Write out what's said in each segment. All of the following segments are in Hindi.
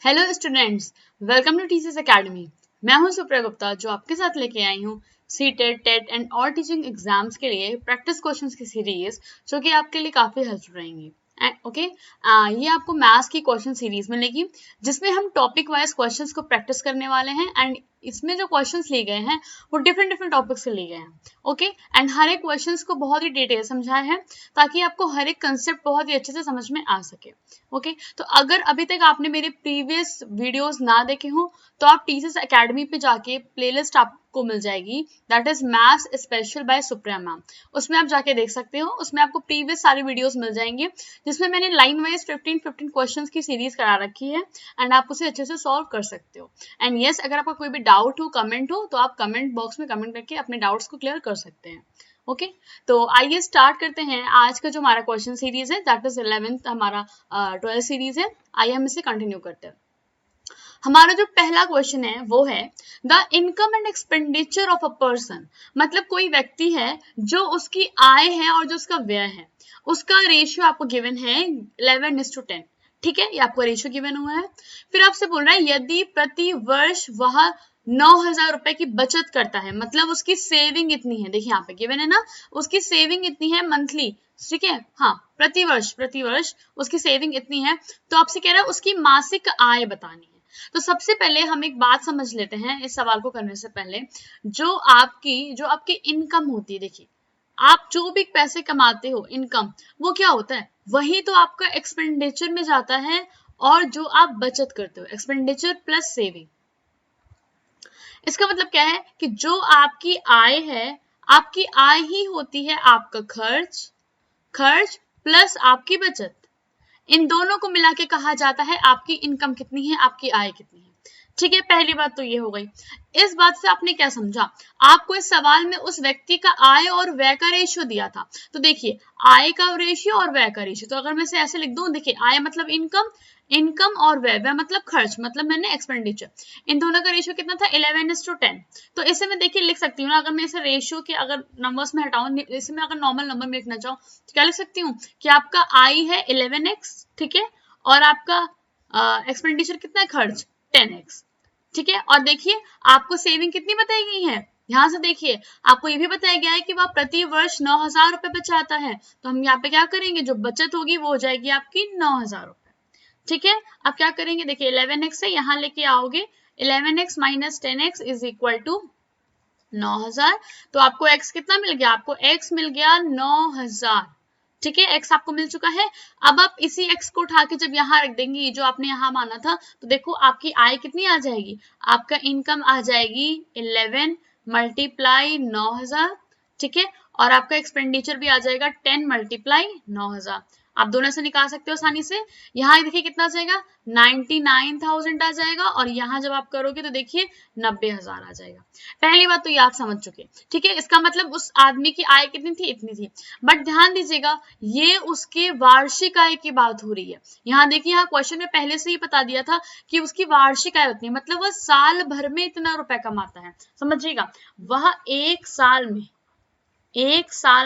Hello students, welcome to Teachers Academy. मैं हूं सुप्रिया गुप्ता जो आपके साथ लेके आई हूं सीटेट, टेट एंड और टीचिंग एग्जाम्स के लिए प्रैक्टिस क्वेश्चंस की सीरीज जो कि आपके लिए काफी हेल्पफुल रहेंगी। ओके, ये आपको मैथ्स की क्वेश्चन सीरीज मिलेगी जिसमें हम टॉपिक वाइज क्वेश्चंस को प्रैक्टिस करने वाले हैं एंड इसमें जो क्वेश्चंस लिए गए हैं वो डिफरेंट डिफरेंट टॉपिक्स से लिए गए हैं। ओके, एंड हर एक क्वेश्चंस को बहुत ही डिटेल समझाया है ताकि आपको हर एक कंसेप्ट बहुत ही अच्छे से समझ में आ सके। ओके, तो अगर अभी तक आपने मेरे प्रीवियस वीडियोस ना देखे हो तो आप टीचर्स एकेडमी पे जाके प्लेलिस्ट आपको मिल जाएगी, that is maths special bye Supriya ma'am. उसमें आप जाके देख सकते हो, उसमें आपको प्रीवियस सारे वीडियोस मिल जाएंगे जिसमें मैंने लाइन वाइज 15 क्वेश्चंस की सीरीज करा रखी है एंड आप उसे अच्छे से सॉल्व कर सकते हो। एंड यस, अगर आपका कोई भी डाउट हो, कमेंट हो, तो आप कमेंट बॉक्स में कमेंट करके अपने डाउट्स को क्लियर कर सकते हैं। ओके, तो आइए स्टार्ट करते हैं। आज का जो हमारा क्वेश्चन सीरीज है दैट इज 11th हमारा 12th सीरीज है। आइए हम इसे कंटिन्यू करते हैं। हमारा जो पहला क्वेश्चन है वो है the income and expenditure of a person. मतलब कोई व्यक्ति है जो उसकी आय है और जो उसका व्यय है, उसका रेशियो आपको गिवन है 11:10। ठीक है, ये आपको रेशियो गिवन हुआ है। फिर आपसे बोल रहा है यदि प्रति वर्ष वह 9,000 रुपए की बचत करता है, मतलब उसकी सेविंग इतनी है। देखिए यहाँ पे गिवन है ना, उसकी सेविंग इतनी है मंथली। ठीक है, हाँ, प्रति वर्ष उसकी सेविंग इतनी है। तो आपसे कह रहा है उसकी मासिक आय बतानी है। तो सबसे पहले हम एक बात समझ लेते हैं इस सवाल को करने से पहले। जो आपकी इनकम होती है, देखिए आप जो भी पैसे कमाते हो, इनकम, वो क्या होता है, वही तो आपका एक्सपेंडिचर में जाता है। और जो आप बचत करते हो, एक्सपेंडिचर प्लस सेविंग, इसका मतलब क्या है कि जो आपकी आय है, आपकी आय ही होती है आपका खर्च, खर्च प्लस आपकी बचत। इन दोनों को मिला के कहा जाता है आपकी इनकम कितनी है, आपकी आय कितनी है। ठीक है, पहली बात तो ये हो गई। इस बात से आपने क्या समझा, आपको इस सवाल में उस व्यक्ति का आय और व्यय का रेशियो दिया था। तो देखिए, आय का रेशियो और व्यय का रेशियो, तो अगर मैं इसे ऐसे लिख दूं, देखिए आय मतलब इनकम, इनकम और व्यय, व्यय मतलब खर्च, मतलब मैंने एक्सपेंडिचर, इन दोनों का रेशियो कितना था 11:10। तो इसे मैं देखिए लिख सकती हूँ ना, अगर मैं इसे रेशियो के अगर नंबर्स में हटाऊं, इसे मैं अगर नॉर्मल नंबर में लिखना चाहूँ तो क्या लिख सकती हूँ कि आपका आई है 11x, ठीक है, और आपका एक्सपेंडिचर कितना है, खर्च 10x। ठीक है, और देखिए आपको सेविंग कितनी बताई गई है, यहां से देखिए आपको ये भी बताया गया है कि वह प्रति वर्ष 9,000 रुपए बचाता है। तो हम यहाँ पे क्या करेंगे, जो बचत होगी वो हो जाएगी आपकी 9,000 रुपए। ठीक है, अब क्या करेंगे, देखिए 11x से यहाँ लेके आओगे, 11x minus 10x is equal to 9,000। तो आपको x कितना मिल गया, आपको x मिल गया 9,000। ठीक है, x आपको मिल चुका है। अब आप इसी x को उठा के जब यहाँ रख देंगे, जो आपने यहाँ माना था, तो देखो आपकी आय कितनी आ जाएगी, आपका इनकम आ जाएगी 11 मल्टीप्लाई 9,000। ठीक है, और आपका एक्सपेंडिचर भी आ जाएगा 10 मल्टीप्लाई 9,000। आप दोनों से निकाल सकते हो आसानी से। यहाँ देखिए कितना आ जाएगा, 99,000 आ जाएगा, और यहाँ जब आप करोगे तो देखिए 90,000 आ जाएगा। पहली बात तो ये आप समझ चुके। ठीक है, इसका मतलब उस आदमी की आय कितनी थी, इतनी थी। बट ध्यान दीजिएगा, ये उसके वार्षिक आय की बात हो रही है। यहाँ देखिए, यहाँ क्वेश्चन में पहले से ही बता दिया था कि उसकी वार्षिक आय उतनी, मतलब वह साल भर में इतना रुपए कमाता है। समझिएगा, वह एक साल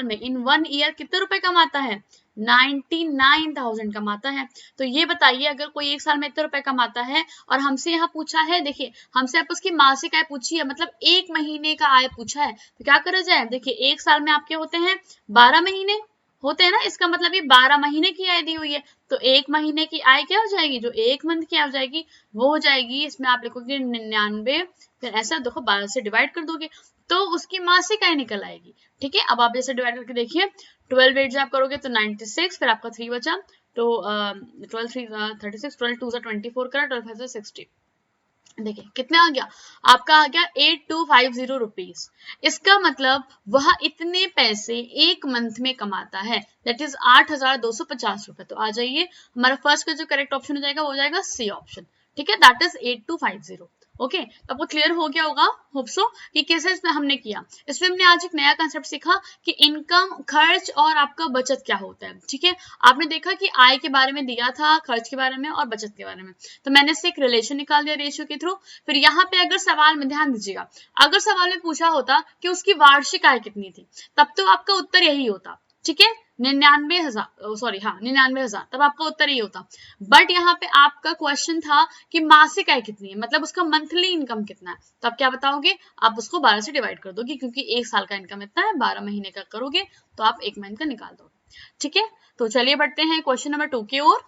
में इन 1 ईयर कितने रुपए कमाता है, 99,000 कमाता है। तो ये बताइए, अगर कोई एक साल में इतने रुपए कमाता है और हमसे यहाँ पूछा है, देखिए हमसे आप उसकी मासिक आय पूछी है, मतलब एक महीने का आय पूछा है, तो क्या करा जाए, देखिए एक साल में आपके होते हैं 12 महीने होते हैं ना, इसका मतलब ये 12 महीने की आय दी हुई है। तो एक महीने की आय क्या हो जाएगी, जो एक मंथ की हो जाएगी वो हो जाएगी, इसमें आप लिखोगे 99, फिर ऐसा देखो 12 से डिवाइड कर दोगे तो उसकी मासिक आय निकल आएगी। ठीक है, अब आप जैसे डिवाइड करके देखिए, 12 8 आप करोगे तो 96, फिर आपका 3 बचा, तो 12 3 36, 12 2 24 करा, 12 5 60। देखिए कितने आ गया, आपका आ गया 8250 रुपीज। इसका मतलब वह इतने पैसे एक मंथ में कमाता है, दैट इज 8,250 रुपए। तो आ जाइए, हमारा फर्स्ट का जो करेक्ट ऑप्शन हो जाएगा वो हो जाएगा सी ऑप्शन। ठीक है, दैट इज 8250। ओके, तो आपको क्लियर हो गया होगा, होप सो, कि कैसे इसमें हमने किया। इसमें हमने आज एक नया कंसेप्ट सीखा कि इनकम, खर्च और आपका बचत क्या होता है। ठीक है, आपने देखा कि आय के बारे में दिया था, खर्च के बारे में और बचत के बारे में, तो मैंने इससे एक रिलेशन निकाल दिया रेशियो के थ्रू। फिर यहाँ पे अगर सवाल में ध्यान दीजिएगा, अगर सवाल में पूछा होता कि उसकी वार्षिक आय कितनी थी, तब तो आपका उत्तर यही होता। ठीक है, 99,000, तब आपका उत्तर ये होता। बट यहाँ पे आपका क्वेश्चन था कि मासिक आय कितनी है, मतलब उसका मंथली इनकम कितना है, तो आप क्या बताओगे, आप उसको 12 से डिवाइड कर दोगे, क्योंकि एक साल का इनकम इतना है, 12 महीने का करोगे तो आप एक महीने का निकाल दोगे। ठीक है, तो चलिए बढ़ते हैं क्वेश्चन नंबर 2 की ओर।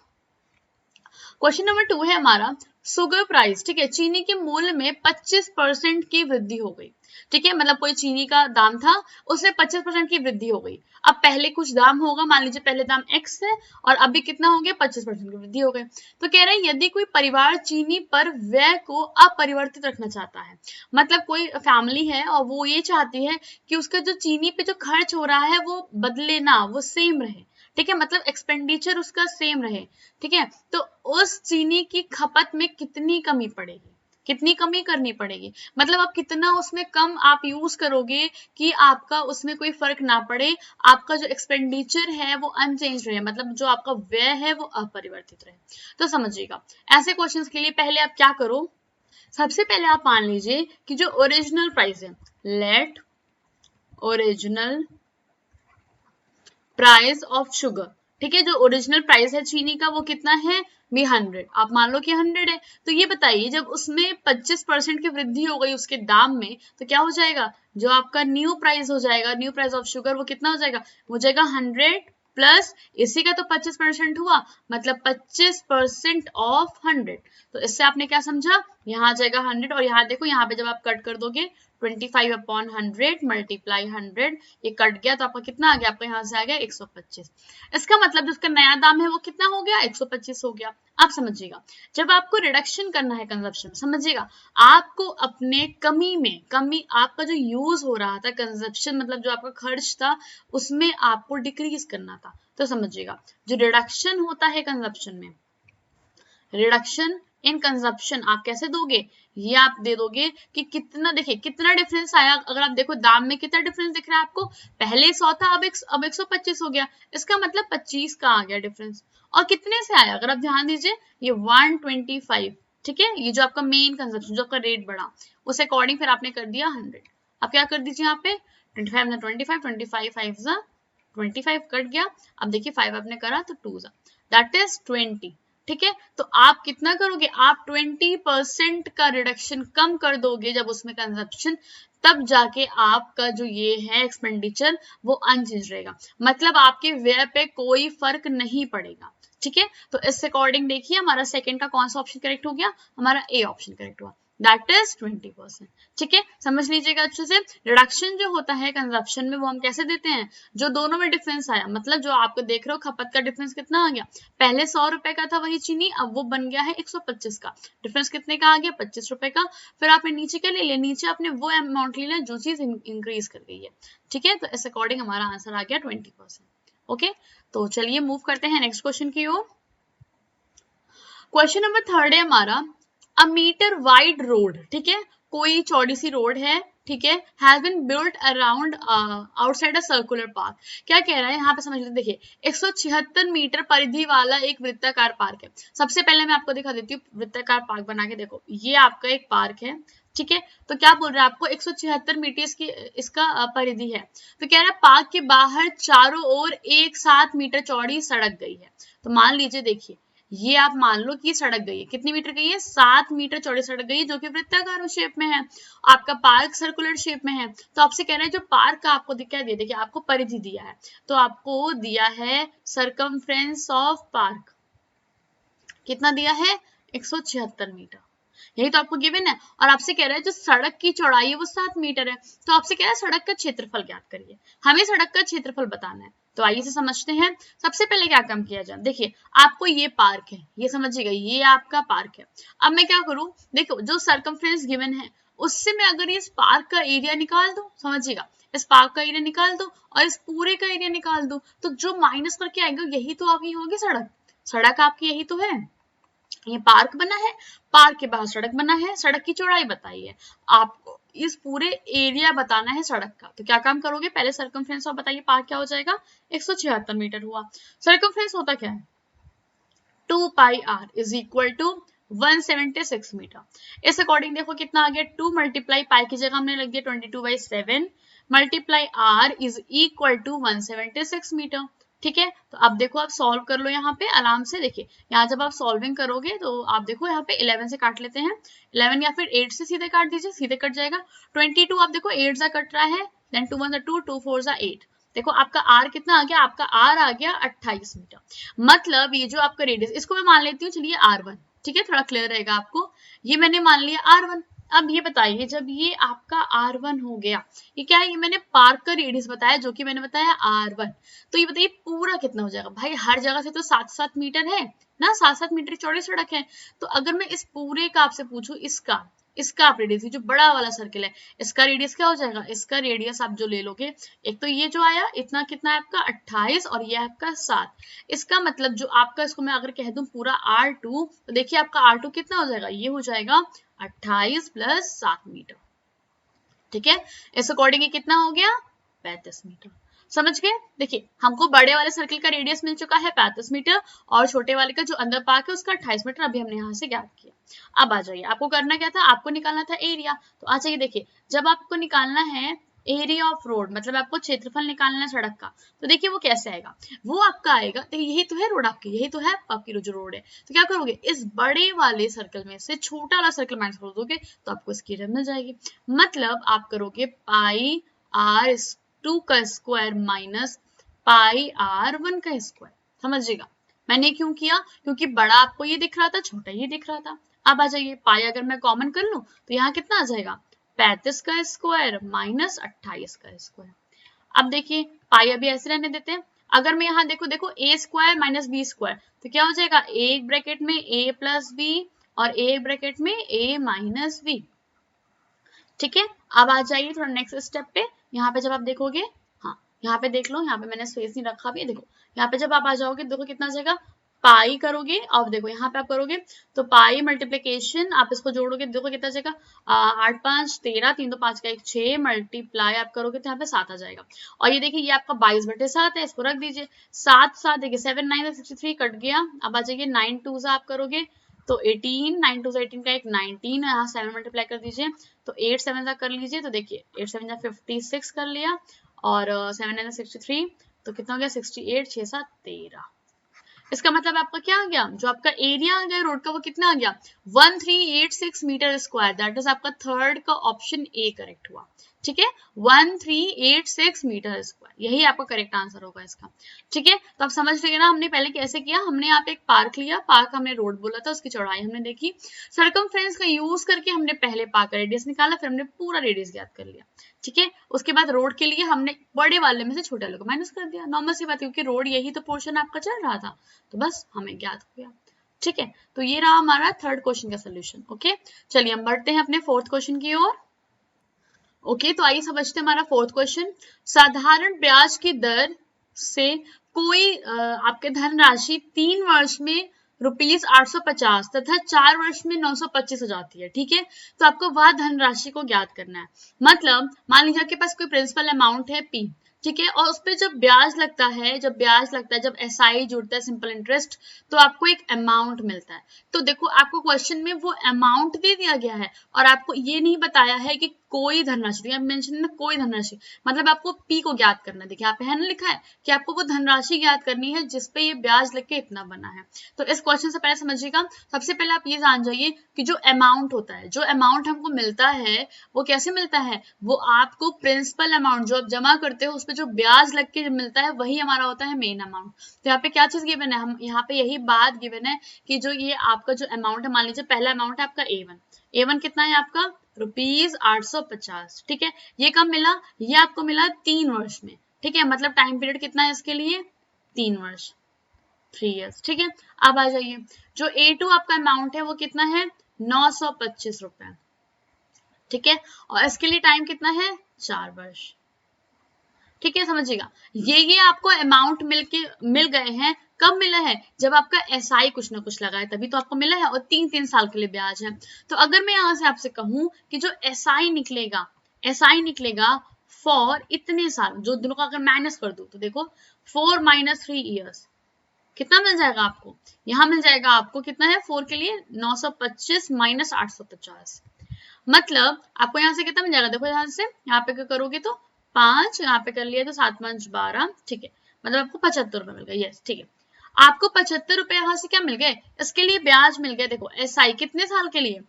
क्वेश्चन नंबर 2 है हमारा, शुगर प्राइस, ठीक है, चीनी के मूल्य में 25% की वृद्धि हो गई। ठीक है, मतलब कोई चीनी का दाम था, उसमें 25% की वृद्धि हो गई। अब पहले कुछ दाम होगा, मान लीजिए पहले दाम x है और अभी कितना हो गया, 25% की वृद्धि हो गई। तो कह रहे हैं यदि कोई परिवार चीनी पर व्यय को अपरिवर्तित रखना चाहता है, मतलब कोई फैमिली है और वो ये चाहती है कि उसका जो चीनी पे जो खर्च हो रहा है वो बदले ना, वो सेम रहे। ठीक है, मतलब एक्सपेंडिचर उसका सेम रहे। ठीक है, तो उस चीनी की खपत में कितनी कमी पड़ेगी, कितनी कमी करनी पड़ेगी, मतलब आप कितना उसमें कम आप यूज करोगे कि आपका उसमें कोई फर्क ना पड़े, आपका जो एक्सपेंडिचर है वो अनचेंज रहे, मतलब जो आपका व्यय है वो अपरिवर्तित रहे। तो समझिएगा, ऐसे क्वेश्चंस के लिए पहले आप क्या करो, सबसे पहले आप मान लीजिए कि जो ओरिजिनल प्राइस है, let original price of sugar, ठीक है, जो ओरिजिनल प्राइस है चीनी का वो कितना है, भी 100, आप मान लो कि 100 है। तो ये बताइए जब उसमें 25% की वृद्धि हो गई उसके दाम में, तो क्या हो जाएगा, जो आपका न्यू प्राइस हो जाएगा, न्यू प्राइस ऑफ शुगर, वो कितना हो जाएगा, हो जाएगा 100 प्लस इसी का तो 25% हुआ, मतलब 25% ऑफ 100। तो इससे आपने क्या समझा, यहाँ आ जाएगा 100 और यहाँ देखो, यहाँ पे जब आप कट कर दोगे 25 अपॉन 100 मल्टीप्लाई 100, ये कट गया तो आपका कितना आ गया, आपका यहाँ से आ गया 125। इसका मतलब जो उसका नया दाम है वो कितना हो गया, 125 हो गया। आप समझिएगा, जब आपको रिडक्शन करना है कंजप्शन, समझिएगा, आपको अपने कमी आपका जो यूज हो रहा था कंजप्शन, मतलब जो आपका खर्च था उसमें आपको डिक्रीज करना था। तो समझिएगा, जो रिडक्शन होता है कंजप्शन में, रिडक्शन इन कंजप्शन आप कैसे दोगे, ये आप दे दोगे कि कितना, देखिए कितना डिफरेंस आया, अगर आप देखो दाम में कितना डिफरेंस दिख रहा है आपको, पहले 100 था, अब 125 हो गया, इसका मतलब 25 का आ गया डिफरेंस। और कितने से आया, अगर आप ध्यान दीजिए, ये 125, ठीक है, ये जो आपका मेन कंजप्शन, जो आपका रेट बढ़ा, उस अकॉर्डिंग फिर आपने कर दिया 100। अब क्या कर दीजिए यहाँ पे, 25 ना 25, 25 5 जा 25 कट गया, अब देखिए 5 आपने करा तो 2 जा, दैट इज 20। ठीक है, तो आप कितना करोगे, आप 20% का रिडक्शन कम कर दोगे जब उसमें कंजप्शन, तब जाके आपका जो ये है एक्सपेंडिचर वो अनचेंज रहेगा, मतलब आपके व्यय पे कोई फर्क नहीं पड़ेगा। ठीक है, तो इस अकॉर्डिंग देखिए हमारा सेकंड का कौन सा ऑप्शन करेक्ट हो गया, हमारा ए ऑप्शन करेक्ट हुआ, दैट इज 20%। ठीक है, समझ लीजिएगा अच्छे से, रिडक्शन जो होता है कंजप्शन में वो हम कैसे देते हैं, जो दोनों में डिफरेंस आया, मतलब जो आपको देख रहे हो खपत का डिफरेंस कितना आ गया, पहले 100 रुपए का था वही चीनी, अब वो बन गया है 125 का, डिफरेंस कितने का आ गया, 25 रुपए का। फिर आपने नीचे क्या ले लिया, नीचे आपने वो अमाउंट ले लिया जो चीज इंक्रीज कर गई है। ठीक है, तो इस अकॉर्डिंग हमारा आंसर आ गया 20%। ओके, तो चलिए मूव करते हैं नेक्स्ट क्वेश्चन की ओर। क्वेश्चन नंबर 3 है हमारा, अ मीटर वाइड रोड, ठीक है, कोई चौड़ी सी रोड है, ठीक है, has been built around outside a circular park. क्या कह रहा है यहाँ पे, समझ लीजिए, देखिए 176 मीटर परिधि वाला एक वृत्ताकार पार्क है। सबसे पहले मैं आपको दिखा देती हूँ वृत्ताकार पार्क बना के, देखो ये आपका एक पार्क है, ठीक है, तो क्या बोल रहा है आपको, 176 मीटर की इसका परिधि है। तो कह रहा है पार्क के बाहर चारों ओर एक 7 मीटर चौड़ी सड़क गई है। तो मान लीजिए, देखिए ये आप मान लो कि सड़क गई है, कितनी मीटर गई है, 7 मीटर चौड़ी सड़क गई है, जो कि वृत्ताकार शेप में है, आपका पार्क सर्कुलर शेप में है। तो आपसे कह रहा है जो पार्क का आपको क्या दिया, देखिए आपको परिधि दिया है, तो आपको दिया है सरकमफ्रेंस ऑफ पार्क, कितना दिया है, 176 मीटर, यही तो आपको गिवन है। और आपसे कह रहा है जो सड़क की चौड़ाई है वो 7 मीटर है, तो आपसे कह रहा है सड़क का क्षेत्रफल ज्ञात करिए, हमें सड़क का क्षेत्रफल बताना है। तो आइए से समझते हैं, सबसे पहले क्या काम किया जाए, देखिए आपको ये पार्क है, ये समझिएगा ये आपका पार्क है। अब मैं क्या करूं, देखो जो सरकमफ्रेंस गिवन है उससे मैं अगर इस पार्क का एरिया निकाल दूं, समझिएगा इस पार्क का एरिया निकाल दो और इस पूरे का एरिया निकाल दो, तो जो माइनस करके आएगा यही तो आपकी होगी सड़क, सड़क आपकी यही तो है, ये पार्क बना है, पार्क के बाहर सड़क बना है, सड़क की चौड़ाई बताइए, आपको इस पूरे एरिया बताना है सड़क का। तो क्या काम करोगे, पहले सरकमफ्रेंस और बताइए पार्क क्या हो जाएगा, 176 मीटर हुआ। सरकमफ्रेंस होता क्या है, 2 pi r is equal to 176 metre. इस अकॉर्डिंग देखो कितना आ गया, 2 मल्टीप्लाई पाई की जगह हमने लग दिया 22/7 multiply r is equal to 176 metre. ठीक है, तो अब देखो आप सॉल्व कर लो यहाँ पे आराम से। देखिए यहाँ जब आप सॉल्विंग करोगे तो आप देखो यहाँ पे 11 से काट लेते हैं, 11 या फिर 8 से सीधे काट दीजिए, सीधे कट जाएगा। 22 आप देखो 8 से कट रहा है, देन 2 1 2, 2 4 8। देखो आपका आर कितना आ गया, आपका आर आ गया 28 मीटर। मतलब ये जो आपका रेडियस, इसको मैं मान लेती हूँ चलिए R1, ठीक है, थोड़ा क्लियर रहेगा आपको। ये मैंने मान लिया R1। अब ये बताइए जब ये आपका R1 हो गया, ये क्या है, ये मैंने पार्क का रेडियस बताया जो कि मैंने बताया R1। तो ये बताइए पूरा कितना हो जाएगा। भाई हर जगह से तो 7-7 मीटर है ना, 7-7 मीटर चौड़ी सड़क है। तो अगर मैं इस पूरे का आपसे पूछूं, इसका आप रेडियस, जो बड़ा वाला सर्किल है, इसका रेडियस क्या हो जाएगा, इसका रेडियस आप जो ले लोगे, एक तो ये जो आया इतना, कितना है आपका 28 और ये आपका 7। इसका मतलब जो आपका, इसको मैं अगर कह दूं पूरा R2, तो देखिए आपका R2 कितना हो जाएगा, ये हो जाएगा 28 + 7 मीटर। ठीक है, इस अकॉर्डिंग ये कितना हो गया, 35 मीटर। समझ गए। देखिए हमको बड़े वाले सर्किल का रेडियस मिल चुका है 35 मीटर और छोटे वाले का जो अंदर पार्क है उसका 28 मीटर अभी हमने यहाँ से ज्ञात किया। अब आ जाइए, आपको करना क्या था, आपको निकालना था एरिया। तो आ जाइए, देखिए जब आपको निकालना है एरिया ऑफ रोड, मतलब आपको क्षेत्रफल निकालना है सड़क का, तो देखिए वो कैसे आएगा, वो आपका आएगा, तो यही तो है रोड आपकी, यही तो है आपकी जो रोड है। तो क्या करोगे, इस बड़े वाले सर्कल में से छोटा वाला सर्कल माइनस कर दोगे तो आपको इसकी एरिया मिल जाएगी। मतलब आप करोगे पाई R2 का स्क्वायर माइनस पाई R1 का स्क्वायर। समझिएगा मैंने क्यों किया, क्योंकि बड़ा आपको ये दिख रहा था, छोटा ये दिख रहा था। अब आ जाइए, पाई अगर मैं कॉमन कर लूं तो यहाँ कितना आ जाएगा, 35 का स्क्वायर माइनस 28 का स्क्वायर। अब देखिए पाई अभी ऐसे रहने देते हैं। अगर मैं यहाँ देखो ए स्क्वायर माइनस बी स्क्वायर, तो क्या हो जाएगा, एक ब्रैकेट में a प्लस बी और एक ब्रैकेट में a माइनस बी। ठीक है, अब आ जाइए थोड़ा नेक्स्ट स्टेप पे। यहाँ पे जब आप देखोगे, हाँ यहाँ पे देख लो, यहाँ पे मैंने स्पेस नहीं रखा भी, देखो यहाँ पे जब आप आ जाओगे देखो कितना आ जाएगा, पाई करोगे और देखो यहाँ पे आप करोगे तो पाई मल्टीप्लीकेशन, आप इसको जोड़ोगे देखो कितना जाएगा, 8 5 13, 3 2 5 का 1 6, मल्टीप्लाई आप करोगे तो यहाँ पे 7 आ जाएगा। और ये देखिए ये आपका 22/7 है, इसको रख दीजिए। 7 7 देखिए 7 9 63 कट गया। अब आ जाइए 9 2 आप करोगे तो 18, 9 2 18 का 1 19, यहाँ 7 मल्टीप्लाई कर दीजिए तो 8 7 का कर लीजिए, तो देखिए 8 7 56 कर लिया और 7 9 63, तो कितना हो गया 68, 6 7 13। इसका मतलब आपका क्या आ गया, जो आपका एरिया आ गया रोड का वो कितना आ गया, 1386 मीटर स्क्वायर। दैट इज आपका थर्ड का ऑप्शन ए करेक्ट हुआ। ठीक है, 1386 मीटर स्क्वायर, यही आपका करेक्ट आंसर होगा इसका। ठीक है, तो आप समझ रहे ना हमने पहले कैसे किया, हमने यहाँ पे एक पार्क लिया, पार्क हमने रोड बोला था, उसकी चौड़ाई हमने देखी, सर्कमफ्रेंस का यूज करके हमने पहले पार्क का रेडियस निकाला, फिर हमने पूरा रेडियस ज्ञात कर लिया। ठीक है, उसके बाद रोड के लिए हमने बड़े वाले में से छोटे वाले को माइनस कर दिया, नॉर्मल सी बात, क्योंकि रोड यही तो पोर्शन आपका चल रहा था, तो बस हमें ज्ञात हो गया। ठीक है, तो ये रहा हमारा थर्ड क्वेश्चन का सोल्यूशन। ओके, चलिए हम बढ़ते हैं अपने फोर्थ क्वेश्चन की ओर। ओके, तो आइए समझते हैं हमारा फोर्थ क्वेश्चन। साधारण ब्याज की दर से कोई आपके धनराशि 3 वर्ष में ₹850 तथा 4 वर्ष में 925 हो जाती है। ठीक है, तो आपको वह धनराशि को ज्ञात करना है। मतलब मान लीजिए आपके पास कोई प्रिंसिपल अमाउंट है P, ठीक है, और उस पर जब ब्याज लगता है, जब SI जुड़ता है, सिंपल इंटरेस्ट, तो आपको एक अमाउंट मिलता है। तो देखो आपको क्वेश्चन में वो अमाउंट दे दिया गया है और आपको ये नहीं बताया है कि कोई धनराशि, मेंशन है ना कोई धनराशि, मतलब आपको P को ज्ञात करना है। देखिए यहाँ पे है ना लिखा है कि आपको वो धनराशि ज्ञात करनी है जिसपे ये ब्याज लग के इतना बना है। तो इस क्वेश्चन से पहले समझिएगा, सबसे पहले आप ये जान जाइए कि जो अमाउंट होता है, जो अमाउंट हमको मिलता है वो कैसे मिलता है, वो आपको प्रिंसिपल अमाउंट जो आप जमा करते हो उस पर जो ब्याज लग के मिलता है वही हमारा होता है मेन अमाउंट। तो यहाँ पे क्या चीज गिवन है, हम यहाँ पे यही बात गिवन है कि जो ये आपका जो अमाउंट है, मान लीजिए पहला अमाउंट है आपका A1 कितना है आपका ₹850। ठीक है, ये कब मिला, ये आपको मिला 3 वर्ष में। ठीक है, मतलब टाइम पीरियड कितना है इसके लिए, 3 वर्ष, 3 years। ठीक है, अब आ जाइए जो A2 आपका अमाउंट है वो कितना है, 925 रुपए। ठीक है, और इसके लिए टाइम कितना है, 4 वर्ष। ठीक है, समझिएगा ये आपको अमाउंट मिल गए हैं, कब मिला है, जब आपका SI कुछ ना कुछ लगा है तभी तो आपको मिला है, और 3-3 साल के लिए ब्याज है। तो अगर मैं यहाँ से आपसे कहूँ कि जो SI निकलेगा फॉर इतने साल, जो दोनों का अगर माइनस कर दूं तो देखो 4 - 3 years कितना मिल जाएगा आपको, यहाँ मिल जाएगा आपको कितना है 4 के लिए 925 - 850, मतलब आपको यहाँ से कितना मिल जाएगा, देखो यहाँ से यहाँ पे क्या करोगे तो 5, यहाँ पे कर लिया तो 7 5 12। ठीक है, मतलब आपको 75 रुपए मिल गए। यस ठीक है, आपको 75 रुपए यहाँ से क्या मिल गए, इसके लिए ब्याज मिल गया। देखो SI कितने साल के लिए,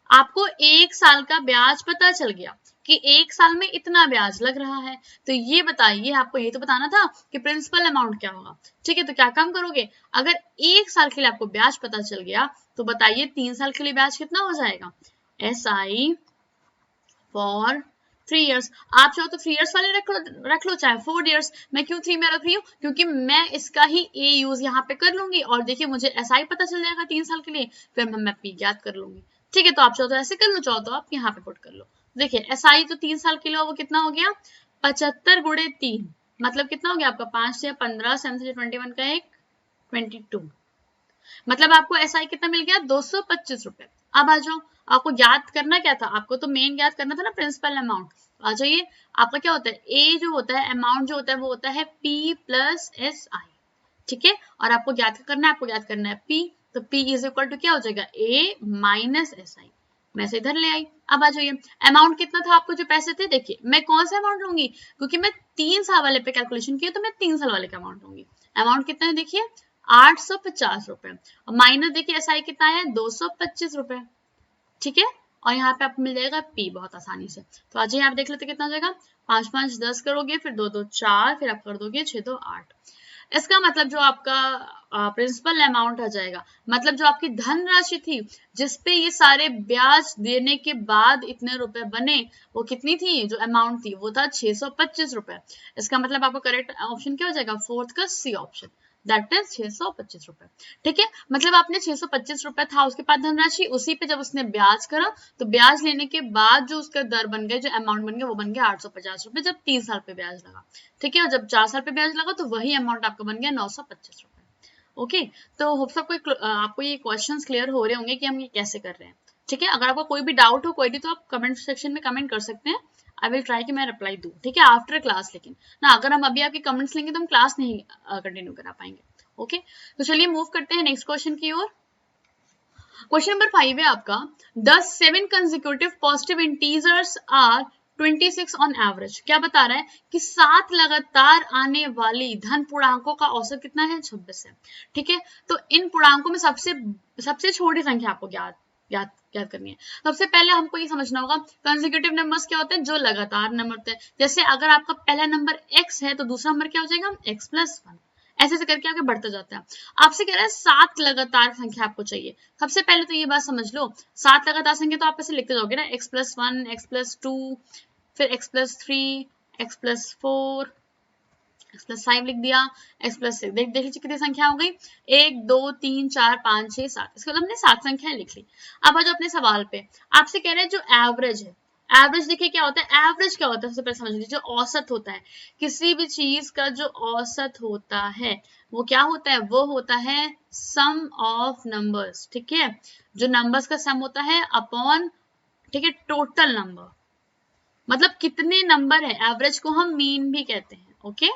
आपको 1 साल का ब्याज पता चल गया कि 1 साल में इतना ब्याज लग रहा है। तो ये बताइए, आपको ये तो बताना था कि प्रिंसिपल अमाउंट क्या होगा। ठीक है, तो क्या काम करोगे, अगर 1 साल के लिए आपको ब्याज पता चल गया तो बताइए 3 साल के लिए ब्याज कितना हो जाएगा। SI फॉर 3 इयर्स, आप चाहो तो 3 इयर्स वाले रख लो चाहे 4 इयर्स। मैं क्यों 3 में रख रही हूँ, क्योंकि मैं इसका ही A यूज यहाँ पे कर लूंगी और देखिए मुझे SI पता चल जाएगा 3 साल के लिए, फिर मैं P ज्ञात कर लूंगी। ठीक है, तो आप चाहो तो ऐसे कर लो, चाहो तो आप यहाँ पे पुट कर लो। देखिए SI तो 3 साल के लिए वो कितना हो गया, 75 गुणे 3, मतलब कितना हो गया आपका 5 या 15, 7 से 21 का एक 22, मतलब आपको SI कितना मिल गया 225 रुपए। अब आ जाओ, आपको याद करना क्या था, आपको तो मेन याद करना था ना प्रिंसिपल अमाउंट। आ जाइए, आपका क्या होता है, ए जो होता है अमाउंट जो होता है वो होता है P प्लस SI। ठीक है, और आपको याद करना है, आपको याद करना है P, तो P इज इक्वल टू क्या हो जाएगा A माइनस SI। मैं से इधर ले आई। अब आ जाइए, अमाउंट कितना था आपको जो पैसे थे, देखिए मैं कौन सा अमाउंट लूंगी, क्योंकि मैं 3 साल वाले पे कैलकुलेशन किया तो मैं 3 साल वाले का अमाउंट लूंगी। अमाउंट कितना है देखिए 850 रुपए, और माइनस देखिए SI कितना है 225 रुपए। ठीक है, और यहाँ पे आपको मिल जाएगा P बहुत आसानी से। तो आज यहाँ पे देख लेते कितना हो जाएगा, 5 5 10 करोगे, फिर 2 2 4, फिर आप कर दोगे 6 2 8। इसका मतलब जो आपका प्रिंसिपल अमाउंट आ जाएगा, मतलब जो आपकी धनराशि थी जिसपे ये सारे ब्याज देने के बाद इतने रुपए बने, वो कितनी थी, जो अमाउंट थी वो था 625 रुपए। इसका मतलब आपका करेक्ट ऑप्शन क्या हो जाएगा, फोर्थ का C ऑप्शन, दैट इज 625 रुपए। ठीक है, मतलब आपने 625 रुपए था उसके पास धनराशि, उसी पे जब उसने ब्याज करा तो ब्याज लेने के बाद जो उसका दर बन गया, जो अमाउंट बन गया वो बन गया 850 रुपए, जब 3 साल पे ब्याज लगा। ठीक है, और जब 4 साल पे ब्याज लगा तो वही अमाउंट आपका बन गया 925 रुपए। ओके, तो होप सबको आपको ये क्वेश्चंस क्लियर हो रहे होंगे कि हम ये कैसे कर रहे हैं। ठीक है, अगर आपको कोई भी डाउट हो कोई भी, तो आप कमेंट सेक्शन में कमेंट कर सकते हैं। आई विल ट्राई कि मैं रिप्लाई दूं। ठीक है, आफ्टर क्लास, लेकिन ना अगर हम अभी आपके कमेंट्स लेंगे तो हम क्लास नहीं कंटिन्यू करा पाएंगे। ओके, तो चलिए मूव करते हैं नेक्स्ट क्वेश्चन की ओर। क्वेश्चन नंबर 5 है आपका, the 7 consecutive positive integers are 26 on average. क्या बता रहा है कि 7 लगातार आने वाली धन पूर्णांकों का औसत कितना है, 26 है। ठीक है, तो इन पूर्णांकों में सबसे छोटी संख्या आपको याद करनी है। सबसे पहले हमको ये समझना होगा कंसेक्यूटिव नंबर्स क्या होते हैं, जो लगातार नंबर होते हैं। जैसे अगर आपका पहला नंबर x है तो दूसरा नंबर क्या हो जाएगा x प्लस 1, ऐसे करके आगे बढ़ता जाता है। आपसे कह रहा है 7 लगातार संख्या आपको चाहिए। सबसे पहले तो ये बात समझ लो, 7 लगातार संख्या तो आप ऐसे लिखते जाओगे ना, x प्लस 1, x प्लस 2, फिर x plus 3, x plus 4, x plus 5 लिख दिया, x प्लस 6। देख लीजिए कितनी संख्या हो गई, 1 2 3 4 5 6 7। इसके मतलब हमने 7 संख्याएं लिख ली। अब आ जाओ अपने सवाल पे, आपसे कह रहे हैं जो एवरेज है, एवरेज देखिए क्या होता है, एवरेज क्या होता है, सबसे पहले समझ लीजिए, जो औसत होता है किसी भी चीज का, जो औसत होता है वो क्या होता है, वो होता है सम ऑफ नंबर्स। ठीक है, जो नंबर्स का सम होता है अपॉन, ठीक है, टोटल नंबर, मतलब कितने नंबर है, एवरेज को हम मीन भी कहते हैं। ओके,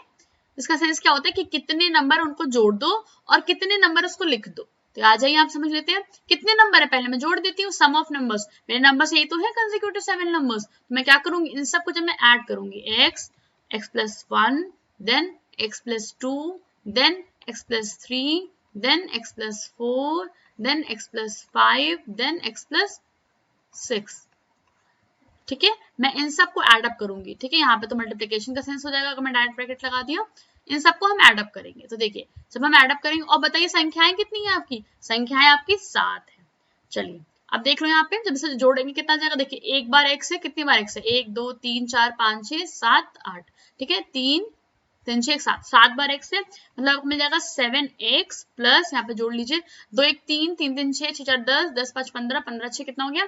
इसका सेंस क्या होता है कि कितने नंबर उनको जोड़ दो और कितने नंबर उसको लिख दो। तो आ जाइए आप समझ लेते हैं कितने नंबर है, पहले मैं जोड़ देती हूँ सम ऑफ नंबर्स। मेरे नंबर्स यही तो है कंसेक्यूटिव 7 नंबर्स, तो मैं क्या करूंगी, इन सबको जब मैं ऐड करूंगी, x plus 1, then x plus 2, then x plus 3, then x plus 4, then x plus 5, then x plus 6। ठीक है, मैं इन सबको ऐड अप करूंगी। ठीक है, यहाँ पे तो मल्टीप्लिकेशन का सेंस हो जाएगा अगर मैं डायरेक्ट ब्रैकेट लगा दिया। इन सबको हम ऐड अप करेंगे, तो देखिए जब हम ऐड अप करेंगे, और बताइए संख्याएं कितनी है आपकी, संख्याएं आपकी 7 है। चलिए अब देख लो यहाँ पे जब इसे जोड़ेंगे कितना जाएगा, देखिए एक बार x है, कितनी बार x है, 1 2 3 4 5 6 7 8। ठीक है, 3 3 6 7, 7 बार x है, मतलब आपको मिल जाएगा 7x प्लस, यहाँ पे जोड़ लीजिए 2 1 3 3 3 6 6 4 10 10 5 15 15 6 कितना हो गया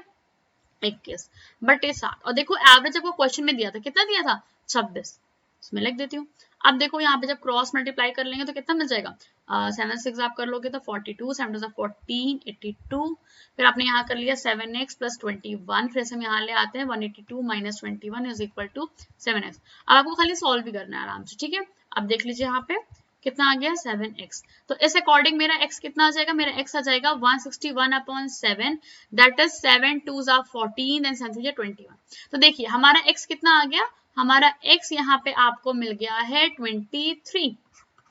21 बटे 7। और देखो एवरेज आपको क्वेश्चन में दिया था, कितना दिया था 26, इसमें लिख देती हूँ। अब देखो यहाँ पे जब क्रॉस मल्टीप्लाई कर लेंगे तो कितना मिल जाएगा, 7 6 आप कर लोगे तो 42, 7 2 14, 82। फिर आपने यहाँ कर लिया 7x प्लस 21, फिर से हम यहाँ ले आते हैं 182 minus 21 is equal to 7x। अब आपको खाली सॉल्व भी करना है आराम से। ठीक है, अब देख लीजिए यहाँ पे कितना आ गया 7x, तो इस अकॉर्डिंग मेरा x कितना आ जाएगा, मेरा x आ जाएगा 161 upon 7, that is 7 2s are 14 and 7 3 are 21। तो देखिए हमारा x कितना आ गया, हमारा x यहाँ पे आपको मिल गया है 23।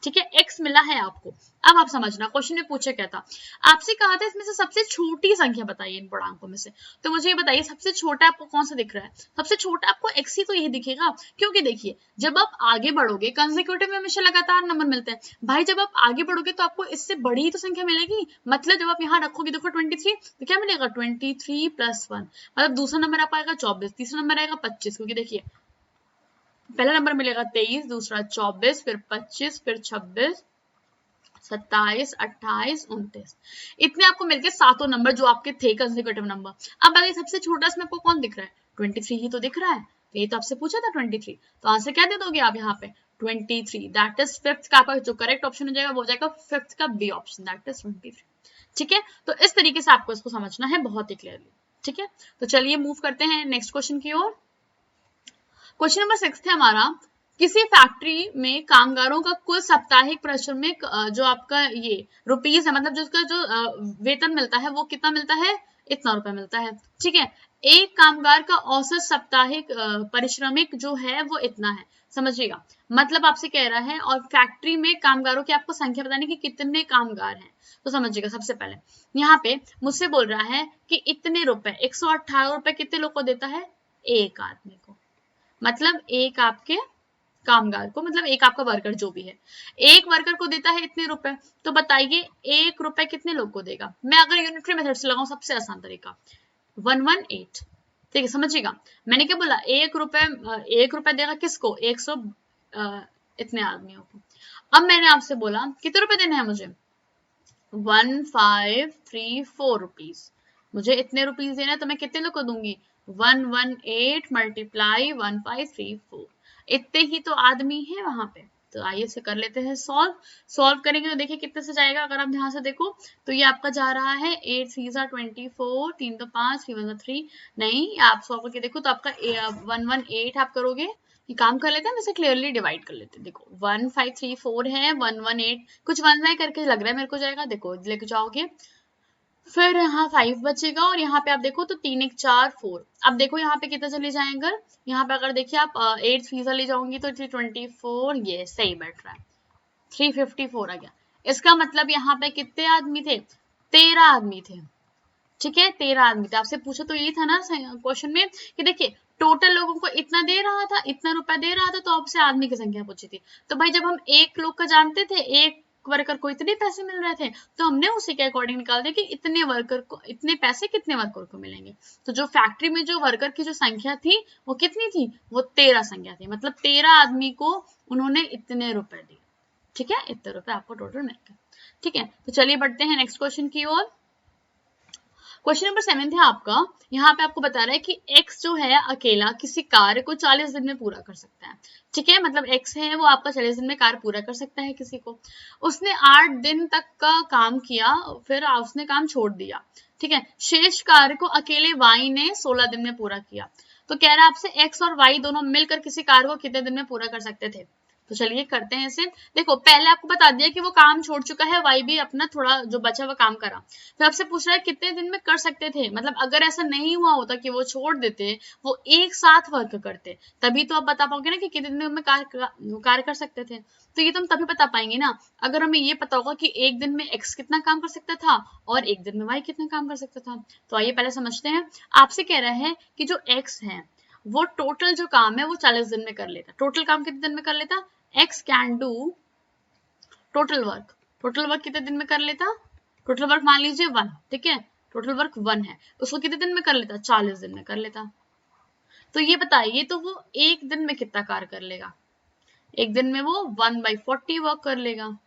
ठीक है, x मिला है आपको। अब आप समझना, क्वेश्चन में पूछा क्या था, आपसे कहा था इसमें से सबसे छोटी संख्या बताइए इन पूर्णांकों में से। तो मुझे ये बताइए सबसे छोटा आपको कौन सा दिख रहा है, सबसे छोटा आपको x ही तो यही दिखेगा, क्योंकि देखिए जब आप आगे बढ़ोगे कंसेक्यूटिव में हमेशा लगातार नंबर मिलते हैं भाई, जब आप आगे बढ़ोगे तो आपको इससे बड़ी ही तो संख्या मिलेगी। मतलब जब आप यहाँ रखोगे देखो 23, तो क्या मिलेगा 23 + 1, मतलब दूसरा नंबर आप आएगा 24, तीसरा नंबर आएगा 25, क्योंकि देखिए पहला नंबर मिलेगा 23, दूसरा 24, फिर 25, फिर 26, 27, 28, 29, इतने आपको मिलके सातों नंबर जो आपके थे कंसेक्यूटिव नंबर। अब बताइए सबसे छोटा इसमें आपको कौन दिख रहा है, 23 ही तो दिख रहा है, तो ये तो आपसे पूछा था 23, तो आंसर क्या दे दोगे आप यहाँ पे 23, दैट इज फिफ्थ का आपका जो करेक्ट ऑप्शन हो जाएगा वो हो जाएगा फिफ्थ का बी ऑप्शन, दैट इज 23। ठीक है, तो इस तरीके से आपको इसको समझना है बहुत ही क्लियरली। ठीक है, तो चलिए मूव करते हैं नेक्स्ट क्वेश्चन की ओर। क्वेश्चन नंबर 6 है हमारा, किसी फैक्ट्री में कामगारों का कुल साप्ताहिक परिश्रमिक जो आपका ये रुपीस है, मतलब जिसका जो वेतन मिलता है वो कितना मिलता है, इतना रुपए मिलता है। ठीक है, एक कामगार का औसत साप्ताहिक परिश्रमिक जो है वो इतना है, समझिएगा। मतलब आपसे कह रहा है और फैक्ट्री में कामगारों की आपको संख्या बतानी कि कितने कामगार हैं। तो समझिएगा सबसे पहले यहाँ पे मुझसे बोल रहा है कि इतने रुपए 118 रुपए कितने लोग को देता है, एक आदमी को, मतलब एक आपके कामगार को, मतलब एक आपका वर्कर जो भी है, एक वर्कर को देता है इतने रुपए। तो बताइए एक रुपए कितने लोग को देगा। मैं अगर यूनिटरी मेथड से लगाऊं सबसे आसान तरीका 118, ठीक है समझिएगा। मैंने क्या बोला, एक रुपए देगा किसको, 100 इतने आदमियों को। अब मैंने आपसे बोला कितने रुपए देने हैं मुझे, 1534 रुपीज, मुझे इतने रुपीज देना है, तो मैं कितने लोग को दूंगी 118 मल्टीप्लाई 1534, इतने ही तो आदमी है वहां पे। तो आइए इसे कर लेते हैं सॉल्व करेंगे तो देखिए कितने से जाएगा। अगर आप ध्यान से देखो तो ये आपका जा रहा है 8 3 24, 3 तो 5, 3 1 3, नहीं आप सॉल्व करके देखो तो आपका 118 आप करोगे, ये काम कर लेते हैं, वैसे क्लियरली डिवाइड कर लेते हैं। देखो 1534 है, 118 कुछ 1 करके लग रहा है मेरे को जाएगा, देखो लेके जाओगे फिर यहाँ 5 बचेगा और यहाँ पे आप देखो तो 3 1 4 4, अब देखो यहाँ पे कितना चले जाएगा, यहाँ पे अगर देखिए आप 8 फीसा ले जाओगे तो 324, ये सही बैठ रहा है, 354 आ गया। इसका मतलब यहाँ पे कितने आदमी थे, 13 आदमी थे। ठीक है 13 आदमी थे। आपसे पूछा तो यही था ना क्वेश्चन में कि देखिए टोटल लोगों को इतना दे रहा था, इतना रुपया दे रहा था, तो आपसे आदमी की संख्या पूछी थी। तो भाई जब हम एक लोग का जानते थे, एक वर्कर को इतने पैसे मिल रहे थे, तो हमने उसी के अकॉर्डिंग निकाल दिया कि इतने वर्कर को इतने पैसे कितने वर्कर को मिलेंगे। तो जो फैक्ट्री में जो वर्कर की जो संख्या थी वो कितनी थी, वो 13 संख्या थी, मतलब 13 आदमी को उन्होंने इतने रुपए दिए। ठीक है, इतने रुपए आपको टोटल मिल गए। ठीक है, तो चलिए बढ़ते हैं नेक्स्ट क्वेश्चन की ओर। क्वेश्चन नंबर 7 है आपका, यहाँ पे आपको बता रहा है कि x जो है अकेला किसी कार्य को 40 दिन में पूरा कर सकता है। ठीक है, मतलब x है वो आपका 40 दिन में कार्य पूरा कर सकता है किसी को। उसने 8 दिन तक का काम किया, फिर उसने काम छोड़ दिया। ठीक है, शेष कार्य को अकेले y ने 16 दिन में पूरा किया। तो कह रहा है आपसे x और y दोनों मिलकर किसी कार्य को कितने दिन में पूरा कर सकते थे। तो चलिए करते हैं इसे। देखो पहले आपको बता दिया कि वो काम छोड़ चुका है, वाई भी अपना थोड़ा जो बचा हुआ काम करा। फिर आपसे पूछ रहा है कितने दिन में कर सकते थे, मतलब अगर ऐसा नहीं हुआ होता कि वो छोड़ देते, वो एक साथ वर्क करते, तभी तो आप बता पाओगे ना कि कितने दिन में कार्य कर सकते थे। तो ये तो हम तभी बता पाएंगे ना अगर हमें ये पता होगा कि एक दिन में एक्स कितना काम कर सकता था और एक दिन में वाई कितना काम कर सकता था। तो आइए पहले समझते हैं। आपसे कह रहा है कि जो एक्स है वो टोटल जो काम है वो 40 दिन में कर लेता। टोटल काम कितने दिन में कर लेता, x can do total work कितने दिन में कर लेता, टोटल वर्क मान लीजिए 1, ठीक है टोटल वर्क 1 है, उसको कितने दिन में कर लेता, 40 दिन में कर लेता। तो ये बताइए तो वो एक दिन में कितना कार्य कर लेगा, एक दिन में वो 1/40 वर्क कर लेगा,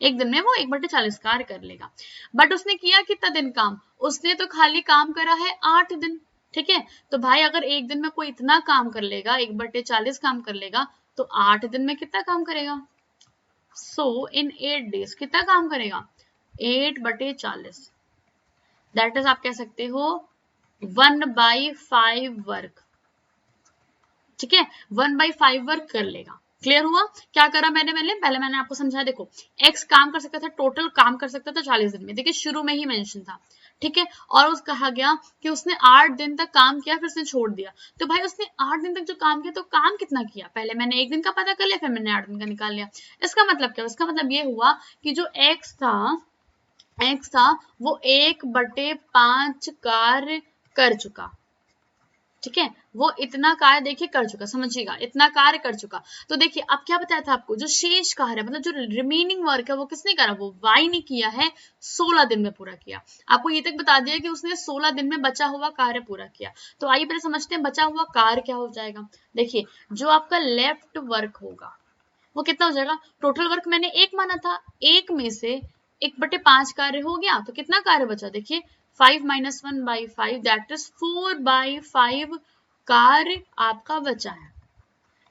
एक दिन में वो 1/40 कार्य कर लेगा। बट उसने किया कितना दिन काम, उसने तो खाली काम करा है 8 दिन। ठीक है, तो भाई अगर एक दिन में कोई इतना काम कर लेगा, 1/40 काम कर लेगा, तो 8 दिन में कितना काम करेगा, सो इन 8 डेज कितना काम करेगा, 8/40, दैट इज आप कह सकते हो 1/5 वर्क। ठीक है, 1/5 वर्क कर लेगा। क्लियर हुआ, क्या करा मैंने पहले मैंने आपको समझाया। देखो एक्स काम कर सकता था, टोटल काम कर सकता था 40 दिन में, देखिए शुरू में ही मेंशन था। ठीक है। और उस कहा गया कि उसने 8 दिन तक काम किया फिर उसने छोड़ दिया। तो भाई उसने 8 दिन तक जो काम किया तो काम कितना किया, पहले मैंने 1 दिन का पता कर लिया फिर मैंने 8 दिन का निकाल लिया। इसका मतलब क्या, इसका मतलब ये हुआ कि जो एक्स था वो 1/5 कार्य कर चुका। ठीक है, वो इतना कार्य देखिए कर चुका, समझिएगा इतना कार्य कर चुका। तो देखिए अब क्या बताया था आपको, जो शेष कार्य मतलब जो रिमेनिंग वर्क है वो किसने करा, वो वाई ने किया है, 16 दिन में पूरा किया। आपको ये तक बता दिया कि उसने 16 दिन में बचा हुआ कार्य पूरा किया। तो आइए पहले समझते हैं बचा हुआ कार्य क्या हो जाएगा। देखिए जो आपका लेफ्ट वर्क होगा वो कितना हो जाएगा, टोटल वर्क मैंने 1 माना था, 1 में से 1/5 कार्य हो गया तो कितना कार्य बचा, देखिए 5 - 1/5 दैट इज 4/5 कार्य आपका बचा है।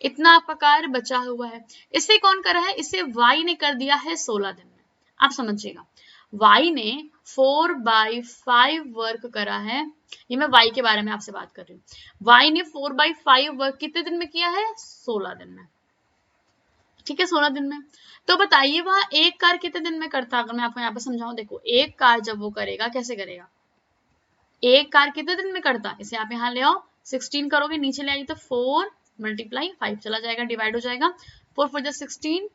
इतना आपका कार्य बचा हुआ है। इसे कौन करा है, इसे y ने कर दिया है 16 दिन में। आप समझिएगा y ने 4/5 वर्क करा है। ये मैं y के बारे में आपसे बात कर रही हूँ। y ने 4/5 वर्क कितने दिन में किया है, 16 दिन में। ठीक है, 16 दिन में। तो बताइए वह एक कार्य कितने दिन में करता, अगर मैं आपको यहाँ पे समझाऊं, देखो एक कार्य जब वो करेगा कैसे करेगा, एक कार्य कितने दिन में करता, इसे आप यहाँ ले आओ, 16 करोगे नीचे ले आइए तो 4 × 5 चला जाएगा, डिवाइड हो जाएगा, 4 4 16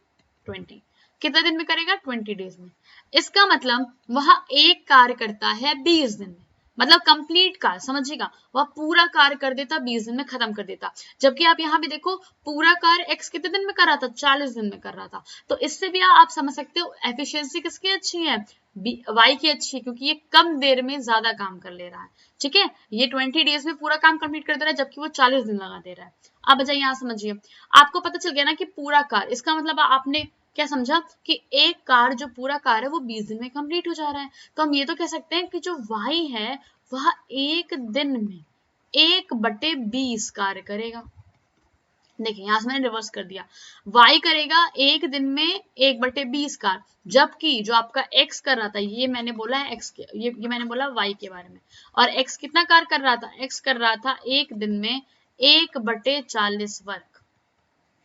20, कितने दिन में करेगा, 20 डेज में। इसका मतलब वह एक कार्य करता है 20 दिन में, मतलब कंप्लीट कार्य, समझिएगा वह पूरा कार्य कर देता, 20 दिन में खत्म कर देता। जबकि आप यहाँ भी देखो पूरा कार्य एक्स कितने दिन में कर रहा था, 40 दिन में कर रहा था। तो इससे भी आप समझ सकते हो एफिशिएंसी किसकी अच्छी है, वाई की अच्छी है, क्योंकि ये कम देर में ज्यादा काम कर ले रहा है। ठीक है, ये 20 डेज में पूरा काम कंप्लीट कर दे रहा है, जबकि वो 40 दिन लगा दे रहा है। अब बजाय यहाँ समझिए, आपको पता चल गया ना कि पूरा कार्य, इसका मतलब आपने क्या समझा कि एक कार्य जो पूरा कार्य है वो 20 दिन में कंप्लीट हो जा रहा है। तो हम ये तो कह सकते हैं कि जो वाई है वह एक दिन में 1/20 कार्य करेगा। देखिए यहां से मैंने रिवर्स कर दिया, y करेगा एक दिन में 1/20 कार्य, जबकि जो आपका x कर रहा था, ये मैंने बोला है x के, ये मैंने बोला y के बारे में, और x कितना कार्य कर रहा था, x कर रहा था एक दिन में 1/40 वर्क।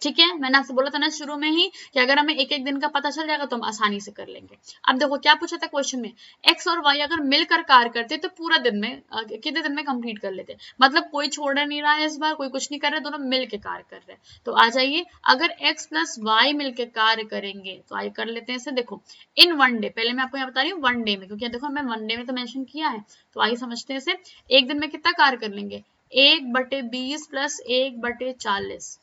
ठीक है, मैंने आपसे बोला था ना शुरू में ही कि अगर हमें एक एक दिन का पता चल जाएगा तो हम आसानी से कर लेंगे। अब देखो क्या पूछा था क्वेश्चन में, एक्स और वाई अगर मिलकर कार्य करते तो पूरा दिन में कितने दिन में कंप्लीट कर लेते, मतलब कोई छोड़ नहीं रहा है इस बार, कोई कुछ नहीं कर रहा है, दोनों मिलकर कार्य कर रहे हैं। तो आ जाइए, अगर एक्स प्लस वाई मिलकर कार्य करेंगे तो आइए कर लेते हैं इसे। देखो इन 1 डे, पहले मैं आपको यहाँ बता रही हूँ 1 डे में, क्योंकि देखो मैं 1 डे में तो मेंशन किया है। तो आइए समझते हैं इसे, एक दिन में कितना कार्य कर लेंगे, 1/20 प्लस 1/40,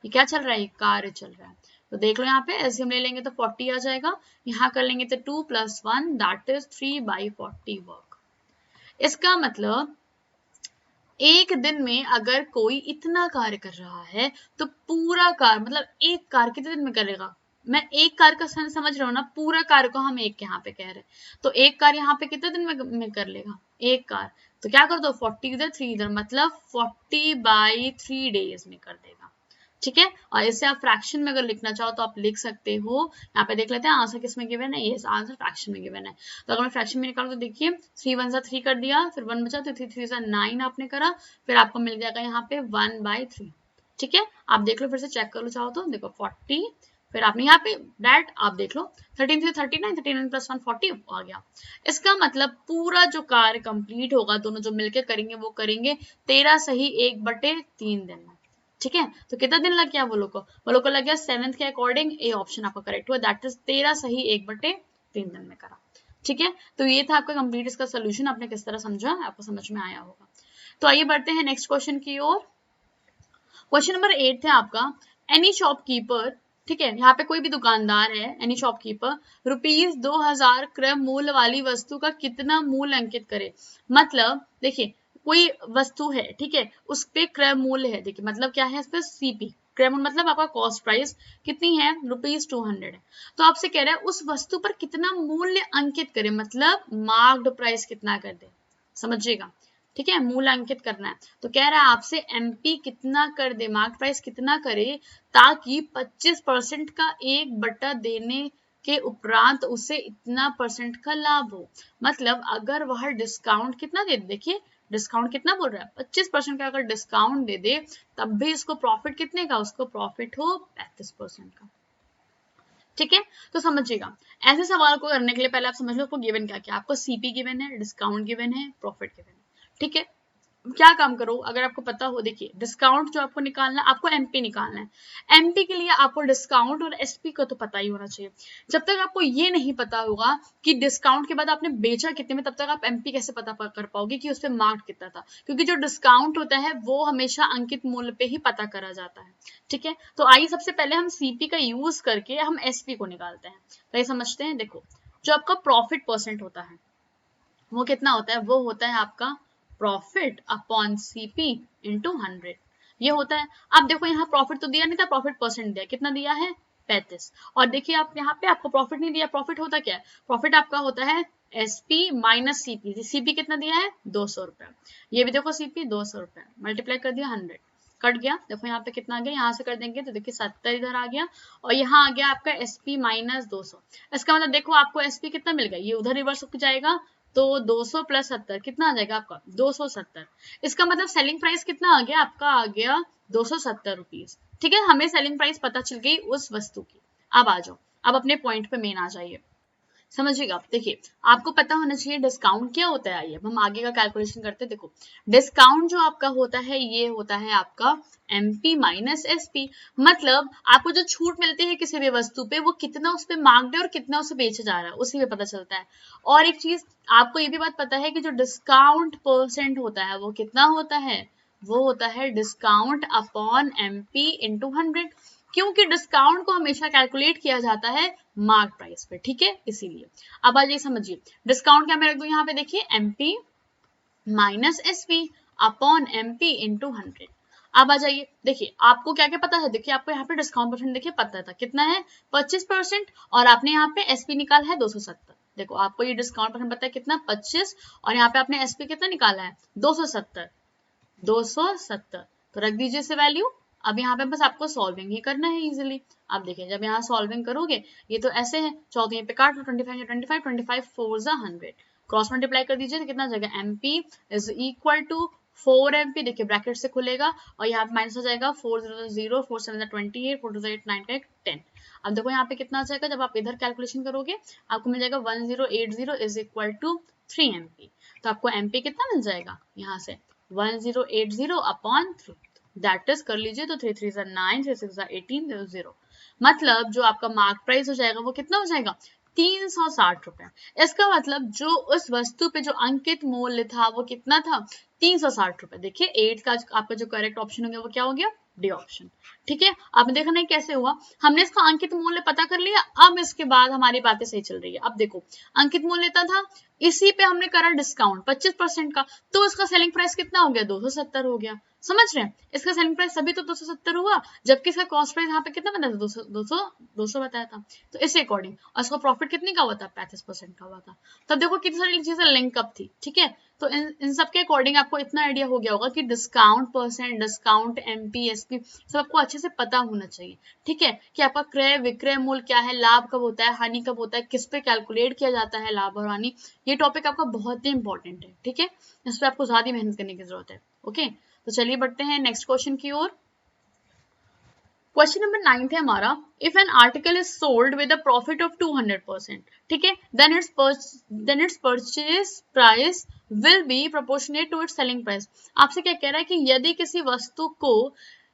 ये क्या चल रहा है, कार्य चल रहा है। तो देख लो यहाँ पे एलसीएम ले लेंगे तो 40 आ जाएगा, यहाँ कर लेंगे तो 2 + 1 दैट इज 3/40 वर्क। इसका मतलब एक दिन में अगर कोई इतना कार्य कर रहा है तो पूरा कार्य मतलब एक कार्य कितने दिन में करेगा, मैं एक कार्य का समझ रहा हूँ ना, पूरा कार्य को हम एक यहाँ पे कह रहे हैं, तो एक कार्य यहाँ पे कितने दिन में कर लेगा, एक कार्य, तो क्या कर दो 40 इधर 3 इधर, मतलब 40/3 डेज में कर देगा। ठीक है, और इसे आप फ्रैक्शन में अगर लिखना चाहो तो आप लिख सकते हो। यहाँ पे देख लेते हैं आंसर किस में गिवन है, ये आंसर फ्रैक्शन में गिवन है। तो अगर मैं फ्रैक्शन में निकालूं तो देखिए 3 × 1 = 3 कर दिया, फिर 1 बचा तो 3 × 3 = 9 आपने करा, फिर आपको मिल जाएगा यहाँ पे 1/3। ठीक है, आप देख लो फिर से चेक कर लो चाहो तो, देखो 40, फिर आपने यहाँ पे डायरेक्ट आप देख लो 13 × 3 = 39, 39 + 1 40 आ गया। इसका मतलब पूरा जो कार्य कंप्लीट होगा, दोनों जो मिलकर करेंगे वो करेंगे 13 सही 1/3 दिन में। ठीक है, तो कितना दिन लग गया वो लोग को लग गया 7th के अकॉर्डिंग ए ऑप्शन आपका करेक्ट हुआ, दैट इज 13 सही 1/3 दिन में करा। ठीक है, तो ये था आपका कंप्लीट इसका सोल्यूशन, आपने किस तरह समझा, आपको समझ में आया होगा। तो आइए बढ़ते हैं नेक्स्ट क्वेश्चन की ओर। क्वेश्चन नंबर 8 है आपका, एनी शॉपकीपर, ठीक है, यहाँ पे कोई भी दुकानदार है, एनी शॉपकीपर ₹2000 क्रय मूल्य वाली वस्तु का कितना मूल्य अंकित करे। मतलब देखिए कोई वस्तु है, ठीक है, उस पे क्रय मूल्य है, देखिए मतलब क्या है, इस पे सीपी क्रय मूल्य मतलब आपका कॉस्ट प्राइस कितनी है, ₹200 है। तो आपसे कह रहा है उस वस्तु पर कितना मूल्य अंकित करे, मतलब मार्क्ड प्राइस कितना कर दे, समझिएगा। ठीक है, मूल्य अंकित करना है, तो कह रहा है आपसे एमपी कितना कर दे, मार्क प्राइस कितना करे, ताकि 25% का 1 देने के उपरांत उसे इतना परसेंट का लाभ हो। मतलब अगर वह डिस्काउंट कितना दे, देखिए डिस्काउंट कितना बोल रहा है, 25% का अगर डिस्काउंट दे दे तब भी इसको प्रॉफिट कितने का, उसको प्रॉफिट हो 35% का। ठीक है, तो समझिएगा ऐसे सवाल को करने के लिए पहले आप समझ लो आपको गिवन क्या क्या, आपको सीपी गिवन है, डिस्काउंट गिवन है, प्रॉफिट गिवन है। ठीक है, क्या काम करो अगर आपको पता हो, देखिए डिस्काउंट जो आपको निकालना है, आपको एमपी निकालना है। एमपी के लिए आपको डिस्काउंट और एसपी का तो पता ही होना चाहिए। जब तक आपको ये नहीं पता होगा कि डिस्काउंट के बाद आपने बेचा कितने में, तब तक आप एमपी कैसे पता कर पाओगे कि उस पर मार्क कितना था, क्योंकि जो डिस्काउंट होता है वो हमेशा अंकित मूल्य पे ही पता करा जाता है। ठीक है, तो आइए सबसे पहले हम सीपी का यूज करके हम एसपी को निकालते हैं। तो ये समझते हैं, देखो जो आपका प्रॉफिट परसेंट होता है वो कितना होता है, वो होता है आपका प्रॉफिट अपॉन सीपी इंटू 100, ये होता है। अब देखो यहाँ प्रॉफिट तो दिया नहीं था, प्रॉफिट परसेंट दिया, कितना दिया है 35। और देखिए आप यहाँ पे आपको प्रॉफिट नहीं दिया, प्रॉफिट होता क्या है, प्रॉफिट आपका होता है एसपी माइनस सीपी। सीपी कितना दिया है 200 रुपया, ये भी देखो सीपी 200 रुपया, मल्टीप्लाई कर दिया 100, कट गया। देखो यहाँ पे कितना आ गया, यहाँ से कर देंगे तो देखिए 70 इधर आ गया, और यहाँ आ गया आपका एसपी माइनस 200। इसका मतलब देखो आपको एसपी कितना मिल गया, ये उधर रिवर्स हो जाएगा, तो 200 प्लस 70 कितना आ जाएगा आपका 270। इसका मतलब सेलिंग प्राइस कितना आ गया आपका, आ गया 270 रुपीज। ठीक है, हमें सेलिंग प्राइस पता चल गई उस वस्तु की। अब आ जाओ, अब अपने पॉइंट पे मेन आ जाइए, समझिएगा। देखिए आपको पता होना चाहिए डिस्काउंट क्या होता है। आइए अब हम आगे का कैलकुलेशन करते हैं। देखो डिस्काउंट जो आपका होता है ये होता है आपका एमपी माइनस एसपी, मतलब आपको जो छूट मिलती है किसी भी वस्तु पे वो कितना उस पे मार्क्ड है और कितना उसे बेचा जा रहा है उसी में पता चलता है। और एक चीज आपको ये भी बात पता है कि जो डिस्काउंट परसेंट होता है वो कितना होता है, वो होता है डिस्काउंट अपॉन एमपी इंटू 100, क्योंकि डिस्काउंट को हमेशा कैलकुलेट किया जाता है मार्क प्राइस पे। ठीक है, इसीलिए अब आ जाइए समझिए डिस्काउंट क्या मैं रख दूं यहाँ पे, देखिए MP minus SP upon MP into 100। अब आ जाइए, देखिए आपको क्या क्या पता है, देखिए आपको यहाँ पे डिस्काउंट परसेंट देखिए पता था कितना है 25%, और आपने यहाँ पे एसपी निकाला है 270। देखो आपको ये डिस्काउंट परसेंट पता है कितना 25, और यहाँ पे आपने एसपी कितना निकाला है 270, 270 तो रख दीजिए इसे वैल्यू। अब यहाँ पे बस आपको सॉल्विंग ही करना है इजीली। अब देखिए जब यहाँ सॉल्विंग करोगे ये तो ऐसे है, चौथे यहाँ पे काट लो, 25 25 25 4 100, क्रॉस मल्टीप्लाई कर दीजिए तो कितना जाएगा, MP is equal to 4 MP, देखिए ब्रैकेट से खुलेगा और यहाँ पे माइनस हो जाएगा 4 0 4 7 28 4 2 8 9 का 10। अब देखो यहाँ पे कितना आ जाएगा, जब आप इधर कैलकुलेशन करोगे आपको मिल जाएगा 1080 इज इक्वल टू 3 एमपी। तो आपको एमपी कितना मिल जाएगा यहाँ से 1080 अपॉन 3, दैट इज कर लीजिए तो 3 3 9 3 6 18 0, मतलब जो आपका मार्क प्राइस हो जाएगा वो कितना हो जाएगा 360 रुपया। इसका मतलब जो उस वस्तु पे जो अंकित मूल्य था वो कितना था 360 रुपया। देखिए 8 का आपका जो करेक्ट ऑप्शन हो गया वो क्या हो गया, डी ऑप्शन। ठीक है, अब देखना नहीं कैसे हुआ, हमने इसका अंकित मूल्य पता कर लिया, अब इसके बाद हमारी बातें सही चल रही है। अब देखो अंकित मूल्य इतना था, इसी पे हमने करा डिस्काउंट 25% का, तो इसका सेलिंग प्राइस कितना हो गया 270 हो गया। समझ रहे हैं, इसका सेलिंग प्राइस सभी तो 270 हुआ, जबकि इसका कॉस्ट प्राइस यहाँ पे कितना बताया था 200 बताया था, तो इस अकॉर्डिंग और इसका प्रॉफिट कितने का हुआ था 35% का हुआ था। तब देखो कितनी सारी चीजें लिंकअप थी। ठीक है, तो इन सब के अकॉर्डिंग आपको इतना आइडिया हो गया होगा कि discount percent, discount MP SP सब आपको अच्छे से पता होना चाहिए। ठीक है, कि आपका क्रय विक्रय मूल्य क्या है, लाभ कब होता है, हानि कब होता है, किस पे कैलकुलेट किया जाता है लाभ और हानि, ये टॉपिक आपका बहुत ही इंपॉर्टेंट है। ठीक है, इस पर आपको ज्यादा मेहनत करने की जरूरत है। ओके, तो चलिए बढ़ते हैं नेक्स्ट क्वेश्चन की ओर। क्वेश्चन नंबर 9 है हमारा, if an article is sold with a profit of 200%, ठीक है, then its purchase price will be proportionate to its selling price. आपसे क्या कह रहा है कि यदि किसी वस्तु को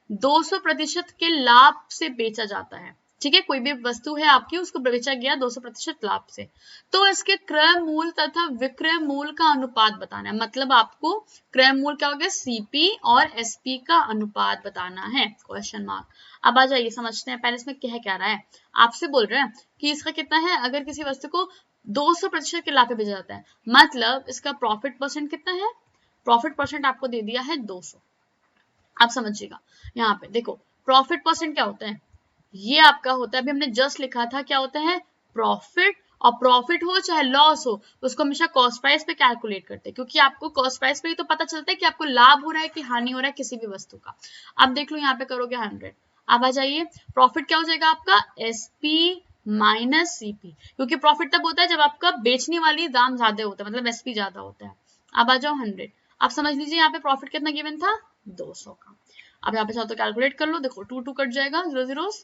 200% के लाभ से बेचा जाता है, ठीक है, कोई भी वस्तु है आपकी उसको बेचा गया 200% लाभ से, तो इसके क्रय मूल्य तथा विक्रय मूल्य का अनुपात बताना है। मतलब आपको क्रय मूल्य क्या हो गया सीपी और एसपी का अनुपात बताना है, क्वेश्चन मार्क। अब आ जाइए समझते हैं पहले इसमें क्या रहा है। आपसे बोल रहे हैं कि इसका कितना है, अगर किसी वस्तु को 200% के लाभ पे बेचा जाता है, मतलब इसका प्रॉफिट परसेंट कितना है, प्रॉफिट परसेंट आपको दे दिया है 200। आप समझिएगा यहाँ पे देखो प्रॉफिट परसेंट क्या होता है, ये आपका होता है, अभी हमने जस्ट लिखा था क्या होता है प्रॉफिट, और प्रॉफिट हो चाहे लॉस हो उसको हमेशा कॉस्ट प्राइस पे कैलकुलेट करते हैं, क्योंकि आपको कॉस्ट प्राइस पे ही तो पता चलता है कि आपको लाभ हो रहा है कि हानि हो रहा है किसी भी वस्तु का। अब देख लो यहाँ पे करोगे 100, अब आ जाइए प्रॉफिट क्या हो जाएगा आपका एसपी माइनस सीपी, क्योंकि प्रॉफिट तब होता है जब आपका बेचने वाली दाम ज्यादा होता है, मतलब एसपी ज्यादा होता है। अब आ जाओ 100, अब समझ लीजिए यहाँ पे प्रॉफिट कितना गिवन था 200 का। अब यहाँ पे चाहो तो कैलकुलेट कर लो, देखो 2 2 कट जाएगा, 0 0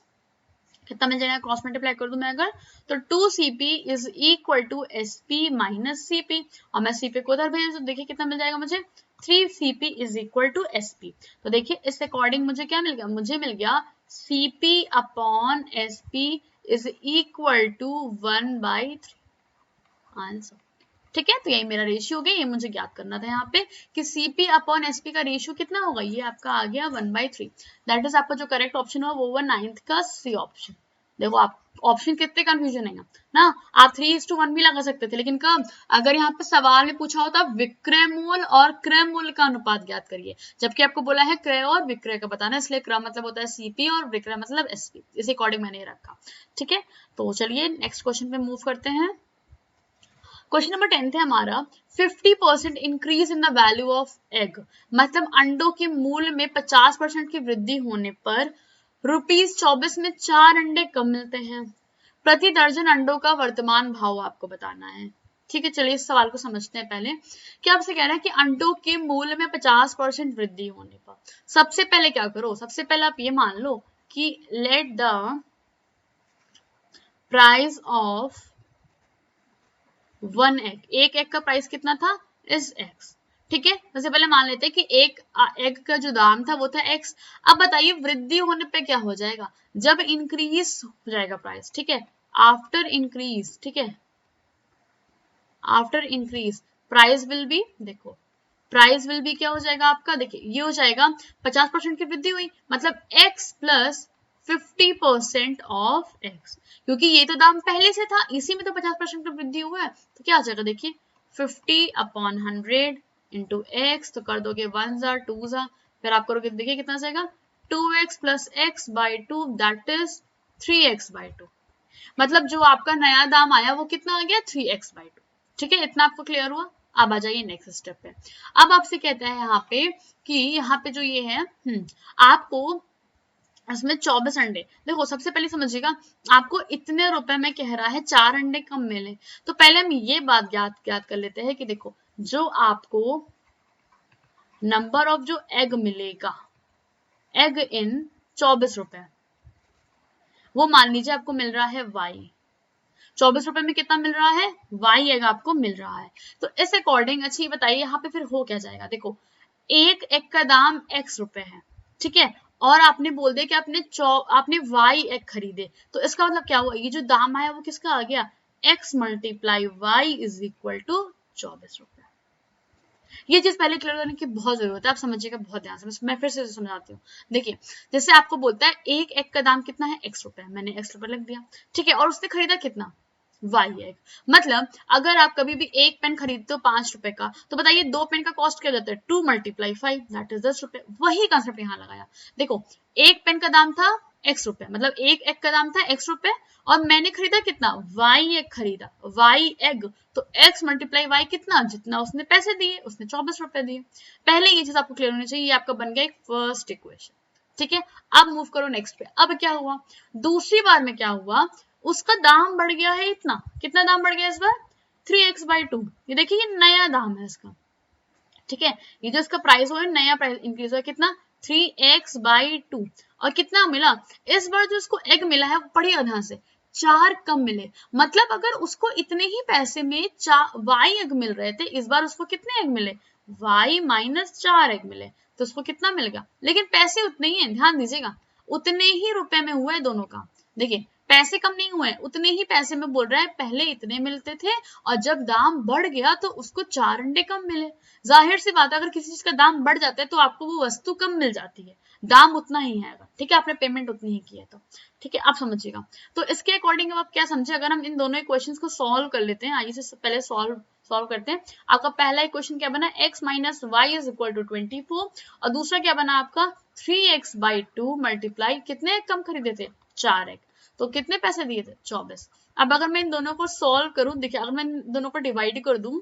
कितना मिल जाएगा, क्रॉस मल्टीप्लाई कर दूं मैं अगर, तो 2cp is equal to sp minus cp, और मैं cp को उधर भेज दूं, देखिए कितना मिल जाएगा मुझे, 3cp is equal to sp। तो देखिए इस अकॉर्डिंग मुझे क्या मिल गया, मुझे मिल गया cp upon sp is equal to 1/3 answer. ठीक है, तो यही मेरा रेशियो हो गया, ये मुझे ज्ञात करना था यहाँ पे कि Cp अपॉन Sp का रेशियो कितना होगा, ये आपका आ गया 1/3। दैट इज आपका जो करेक्ट ऑप्शन हुआ वो हुआ 9th का सी ऑप्शन। देखो आप ऑप्शन कितने कंफ्यूजन है ना, आप 3:1 भी लगा सकते थे, लेकिन कब, अगर यहाँ पे सवाल में पूछा होता विक्रय मूल और क्रय मूल का अनुपात ज्ञात करिए, जबकि आपको बोला है क्रय और विक्रय का बताना, इसलिए क्रय मतलब होता है Cp और विक्रय मतलब Sp, इसी अकॉर्डिंग मैंने रखा। ठीक है, तो चलिए नेक्स्ट क्वेश्चन पे मूव करते हैं। क्वेश्चन नंबर 10 है हमारा, 50% increase in the value of egg, मतलब अंडों के मूल्य में 50% की वृद्धि होने पर ₹24 में 4 अंडे कम मिलते हैं। प्रति दर्जन अंडों का वर्तमान भाव आपको बताना है। ठीक है, चलिए इस सवाल को समझते हैं पहले। क्या आपसे कह रहा है कि अंडों के मूल्य में 50% वृद्धि होने पर, सबसे पहले क्या करो, सबसे पहले आप ये मान लो कि let the price of 1 egg, एक एग का प्राइस कितना था, इस एक्स। ठीक है, सबसे पहले मान लेते हैं कि एक एग का जो दाम था वो था एक्स। अब बताइए वृद्धि होने पे क्या हो जाएगा, जब इंक्रीज हो जाएगा प्राइस। ठीक है, आफ्टर इंक्रीज, ठीक है, after increase price will B, देखो प्राइस विल बी क्या हो जाएगा आपका, देखिए ये हो जाएगा 50% की वृद्धि हुई, मतलब x प्लस 50% ऑफ x, क्योंकि ये तो दाम पहले से था, इसी में तो 50% की वृद्धि हुआ है, तो क्या आ जाएगा, देखिए 50 अपॉन 100 इंटू एक्स, तो कर दोगे 1 जार 2 जार, फिर आप करोगे देखिए कितना आ जाएगा 2x plus x by 2 that is 3x/2, मतलब जो आपका नया दाम आया वो कितना आ गया 3x/2। ठीक है, इतना आपको क्लियर हुआ। अब आ जाइए नेक्स्ट स्टेप पे। अब आपसे कहता है यहाँ पे कि यहाँ पे जो ये है आपको इसमें 24 अंडे, देखो सबसे पहले समझिएगा आपको इतने रुपए में कह रहा है 4 अंडे कम मिले, तो पहले हम ये बात ज्ञात कर लेते हैं कि देखो जो आपको नंबर ऑफ जो एग मिलेगा, एग इन 24 रुपए, वो मान लीजिए आपको मिल रहा है y, 24 रुपए में कितना मिल रहा है, y एग आपको मिल रहा है। तो इस अकॉर्डिंग अच्छी बताइए यहाँ पे फिर हो क्या जाएगा, देखो एक एग का दाम x रुपए है, ठीक है, और आपने बोल दिया कि आपने y एग खरीदे, तो इसका मतलब क्या हुआ, ये जो दाम आया वो किसका आ गया, x multiply y is equal to 24 रुपए। ये चीज पहले क्लियर करने की बहुत जरूरत है, आप समझिएगा बहुत ध्यान से, मैं फिर से समझाती हूँ। देखिए जैसे आपको बोलता है एक एग का दाम कितना है, x रुपए, मैंने x रुपए लिख दिया, ठीक है, और उसने खरीदा कितना, y एग, मतलब अगर आप कभी भी एक पेन खरीदते हो 5 रुपए का, तो बताइए दो पेन का कॉस्ट क्या जाता है, 2 मल्टीप्लाई 5 दैट इज 10 रुपए। वही कंसेप्ट यहाँ लगाया, देखो एक पेन का दाम था x रुपए, मतलब एक एग का दाम था x रुपए, और मैंने खरीदा कितना, y एग खरीदा, y एग, तो x मल्टीप्लाई y कितना, जितना उसने पैसे दिए, उसने 24 रुपए दिए। पहले ये चीज आपको क्लियर होनी चाहिए, ये आपका बन गया एक फर्स्ट इक्वेशन। ठीक है, अब मूव करो नेक्स्ट पे। अब क्या हुआ, दूसरी बार में क्या हुआ, उसका दाम बढ़ गया है इतना, कितना दाम बढ़ गया इस बार, 3x/2, ये देखिए ये नया दाम है इसका। ठीक है, ये जो इसका प्राइस हुआ है नया प्राइस इंक्रीज हुआ कितना, 3x/2, और कितना मिला इस बार जो इसको एग मिला है, पढ़िए ध्यान से, 4 कम मिले, मतलब अगर उसको इतने ही पैसे में y एग मिल रहे थे, इस बार उसको कितने एग मिले, y माइनस 4 एग मिले, तो उसको कितना मिलेगा, लेकिन पैसे उतने ही हैं, ध्यान दीजिएगा उतने ही रुपए में हुआ है दोनों का। देखिए पैसे कम नहीं हुए, उतने ही पैसे में बोल रहा है, पहले इतने मिलते थे और जब दाम बढ़ गया तो उसको 4 अंडे कम मिले। जाहिर सी बात है अगर किसी चीज का दाम बढ़ जाता है तो आपको वो वस्तु कम मिल जाती है, दाम उतना ही है, ठीक है, आपने पेमेंट उतनी ही की है, तो ठीक है आप समझिएगा। तो इसके अकॉर्डिंग आप क्या समझे, अगर हम इन दोनों इक्वेशंस को सॉल्व कर लेते हैं, आइए से पहले सॉल्व करते हैं। आपका पहला इक्वेशन क्या बना, x minus y is equal to 24, और दूसरा क्या बना आपका 3x/2 मल्टीप्लाई कितने कम खरीदे थे, 4 एग, तो कितने पैसे दिए थे, 24। अब अगर मैं इन दोनों को सॉल्व करूं, देखिए अगर मैं इन दोनों को डिवाइड कर दूं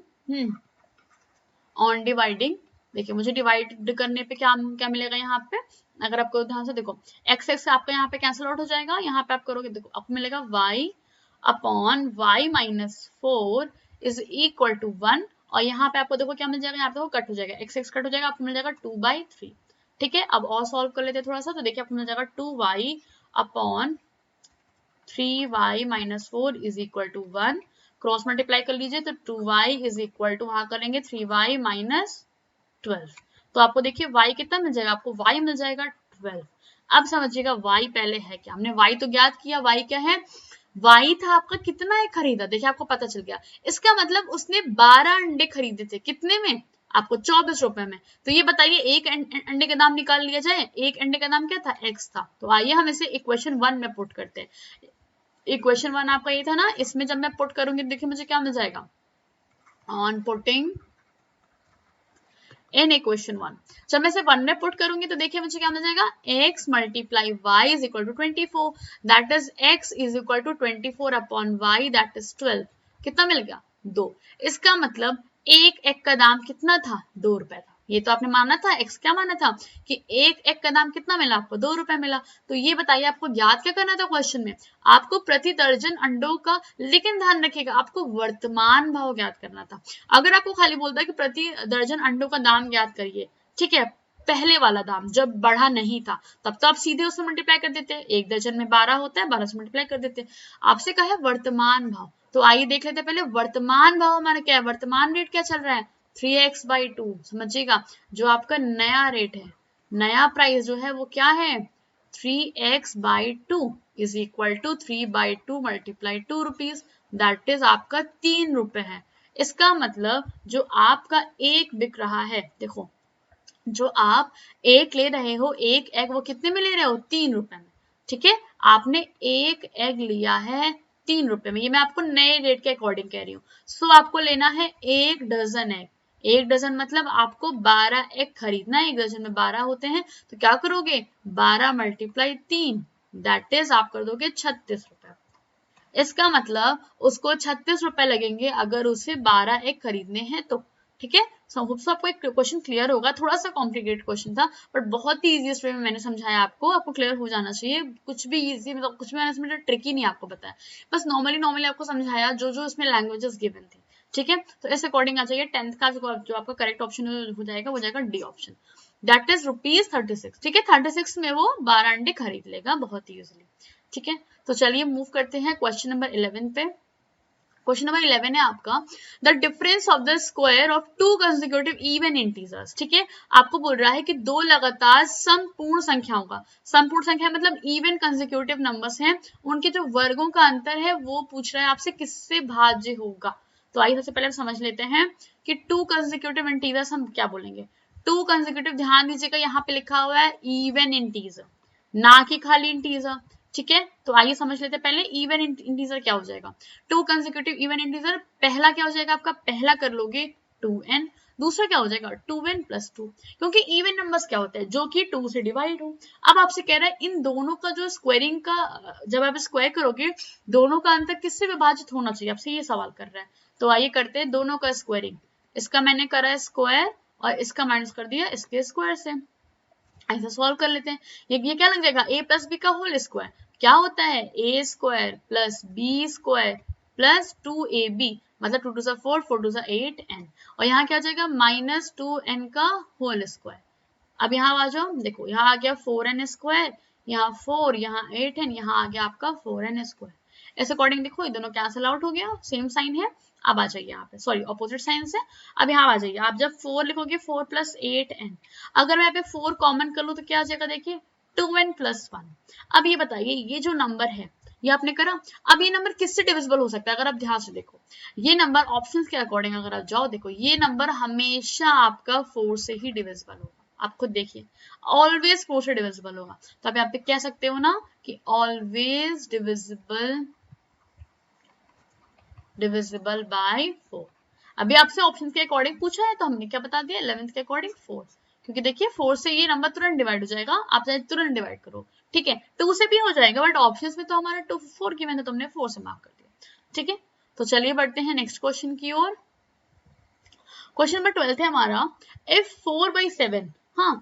ऑन डिवाइडिंग, देखिए मुझे डिवाइड करने पे क्या क्या मिलेगा यहाँ पे, अगर आपको ध्यान से देखो x x आपका यहाँ पे कैंसिल आउट हो जाएगा, यहाँ पे आप करोगे देखो आपको मिलेगा y upon y minus 4 is equal to 1, और यहाँ पे आपको देखो क्या मिल जाएगा, यहाँ पे देखो कट हो जाएगा, x कट हो जाएगा, आपको मिल जाएगा 2/3। ठीक है, अब और सॉल्व कर लेते हैं थोड़ा सा, तो देखिए आपको मिल जाएगा 2y upon 3y minus 4 is equal to 1, cross multiply कर लीजिए तो 2y इज इक्वल टू, वहां करेंगे 3y माइनस 12, तो आपको देखिए y कितना मिल जाएगा, आपको y मिल जाएगा 12। अब समझिएगा y पहले है क्या, हमने y तो ज्ञात किया, y क्या है, y था आपका कितना एक खरीदा, देखिए आपको पता चल गया, इसका मतलब उसने 12 अंडे खरीदे थे, कितने में, आपको 24 रुपए में। तो ये बताइए एक अंडे का दाम निकाल लिया जाए, एक अंडे का दाम क्या था, x था। तो आइए हम इसे इक्वेशन 1 में पुट करते हैं। इक्वेशन 1 आपका ये था ना, इसमें जब मैं पुट करूंगी देखिए मुझे क्या मिल जाएगा, ऑन पुटिंग इन इक्वेशन 1, जब मैं इसे 1 में पुट करूंगी तो देखिए मुझे क्या मिल जाएगा, x multiply y is equal to 24, that is x is equal to 24 upon y that is 12, कितना मिल गया, 2। इसका मतलब एक एग का दाम कितना था, 2 रुपए था। ये तो आपने माना था, x क्या माना था कि एक एग का दाम कितना मिला, आपको 2 रुपए मिला। तो ये बताइए आपको याद क्या करना था क्वेश्चन में, आपको प्रति दर्जन अंडों का, लेकिन ध्यान रखिएगा आपको वर्तमान भाव ज्ञात करना था। अगर आपको खाली बोलता है कि प्रति दर्जन अंडों का दाम ज्ञात करिए, ठीक है, पहले वाला दाम जब बढ़ा नहीं था तब तो आप सीधे उससे मल्टीप्लाई कर देते हैं, एक दर्जन में 12 होता है, 12 से मल्टीप्लाई कर देते हैं। आपसे कहा है वर्तमान भाव, तो आइए देख लेते हैं पहले वर्तमान भाव हमारा क्या है, वर्तमान रेट क्या चल रहा है, 3x/2। समझिएगा जो आपका नया रेट है, नया प्राइस जो है वो क्या है, 3x/2 is equal to 3/2 multiply 2 rupees, that is आपका 3 रुपए है। इसका मतलब जो आपका एक बिक रहा है, देखो जो आप एक ले रहे हो, एक एग वो कितने में ले रहे हो, 3 रुपए में, ठीक है, आपने एक एग लिया है 3 रुपए में, ये मैं आपको नए रेट के अकॉर्डिंग कह रही हूँ। सो आपको लेना है एक डजन एग, एक डजन मतलब आपको 12 एग खरीदना है, एक डजन में 12 होते हैं, तो क्या करोगे 12 मल्टीप्लाई 3, दैट इज आप कर दोगे 36 रुपए। इसका मतलब उसको 36 रुपए लगेंगे अगर उसे 12 एग खरीदने हैं तो, ठीक है। सो होप सो आपको एक क्वेश्चन क्लियर होगा, थोड़ा सा कॉम्प्लिकेटेड क्वेश्चन था बट बहुत ही इजी वे में मैंने समझाया, आपको क्लियर हो जाना चाहिए, कुछ भी इजी मतलब कुछ भी मैंने इसमें ट्रिकी नहीं आपको बताया, बस नॉर्मली आपको समझाया जो जो इसमें लैंग्वेजेस गिवन थी, ठीक है। तो इस अकॉर्डिंग आ जाइए, 10th का जो आपका करेक्ट ऑप्शन हो जाएगा वो जाएगा डी ऑप्शन, दैट इज ₹36, ठीक है, 36 में वो 12 अंडे खरीद लेगा बहुत ही इजिली, ठीक है। तो चलिए मूव करते हैं क्वेश्चन नंबर 11 पे। क्वेश्चन नंबर 11 है आपका, the difference of the square of to consecutive even integers, ठीक है, आपको बोल रहा है कि दो लगातार समपूर्ण संख्याओं का, समपूर्ण संख्या मतलब इवन कंसेक्यूटिव नंबर्स हैं, उनके जो वर्गों का अंतर है वो पूछ रहा है आपसे किससे भाज्य होगा। तो आइए सबसे पहले हम समझ लेते हैं कि टू कंसेक्यूटिव इंटीजर्स हम क्या बोलेंगे। टू कंसेक्यूटिव, ध्यान दीजिएगा यहाँ पे लिखा हुआ है इवन इंटीजर, ना कि खाली इंटीजर, ठीक है। तो आइए समझ लेते हैं पहले इवन इंटीजर क्या हो जाएगा। टू कंसेक्यूटिव इवन इंटीजर, पहला क्या हो जाएगा आपका, पहला कर लोगे 2n, दूसरा क्या हो जाएगा 2n प्लस 2, क्योंकि इवन नंबर्स क्या होते हैं जो कि 2 से डिवाइड हो। अब आपसे कह रहा है इन दोनों का जो स्क्वायरिंग का, जब आप स्क्वायर करोगे दोनों का अंतर किससे विभाजित होना चाहिए, आपसे ये सवाल कर रहा है। तो आइए करते हैं दोनों का स्क्वायरिंग, इसका मैंने करा स्क्वायर और इसका माइनस कर दिया इसके स्क्वायर से, ऐसा सॉल्व कर लेते हैं। ये क्या लग जाएगा, a प्लस बी का होल स्क्वायर क्या होता है, a square plus b square plus 2ab, मतलब 2 टू 4, 4 टू 8n, और यहाँ क्या आ जाएगा माइनस 2n का होल स्क्वायर। अब यहाँ आ जाओ, देखो यहाँ आ गया 4n स्क्वायर, यहाँ 4, यहाँ 8n, यहाँ आ गया आपका 4n स्क्वायर। इस अकॉर्डिंग देखो ये दोनों कैंसिल आउट हो गया, सेम साइन है। अब आ जाइए यहाँ पे, सॉरी ऑपोजिट साइन से। अब यहाँ आ जाइए, आप जब 4 लिखोगे 4 प्लस 8n, अगर मैं यहाँ पे 4 कॉमन कर लूँ तो क्या आ जाएगा, देखिए 2n प्लस 1। अब ये बताइए ये जो नंबर है ये आपने करा, अब ये नंबर किससे डिविजिबल हो सकता है, अगर आप ध्यान से देखो ये नंबर ऑप्शंस के अकॉर्डिंग अगर आप जाओ, देखो ये नंबर हमेशा आपका 4 से ही डिविजिबल होगा, आप खुद देखिए ऑलवेज 4 से डिविजिबल होगा। तो आप यहाँ पे कह सकते हो ना कि ऑलवेज डिविजिबल बाय 4। अभी आपसे ऑप्शन के अकॉर्डिंग पूछा है तो हमने क्या बता दिया, 11th के अकॉर्डिंग 4, क्योंकि देखिए 4 से ये नंबर तुरंत डिवाइड हो जाएगा, आप चाहे तुरंत डिवाइड करो, ठीक है। 2 से भी हो जाएगा बट ऑप्शंस में तो हमारा 2 4 की मैंने तुमने 4 से मार्क कर दिया, ठीक है। तो चलिए बढ़ते हैं नेक्स्ट क्वेश्चन की ओर। क्वेश्चन नंबर 12 है हमारा, इफ 4/7, हाँ,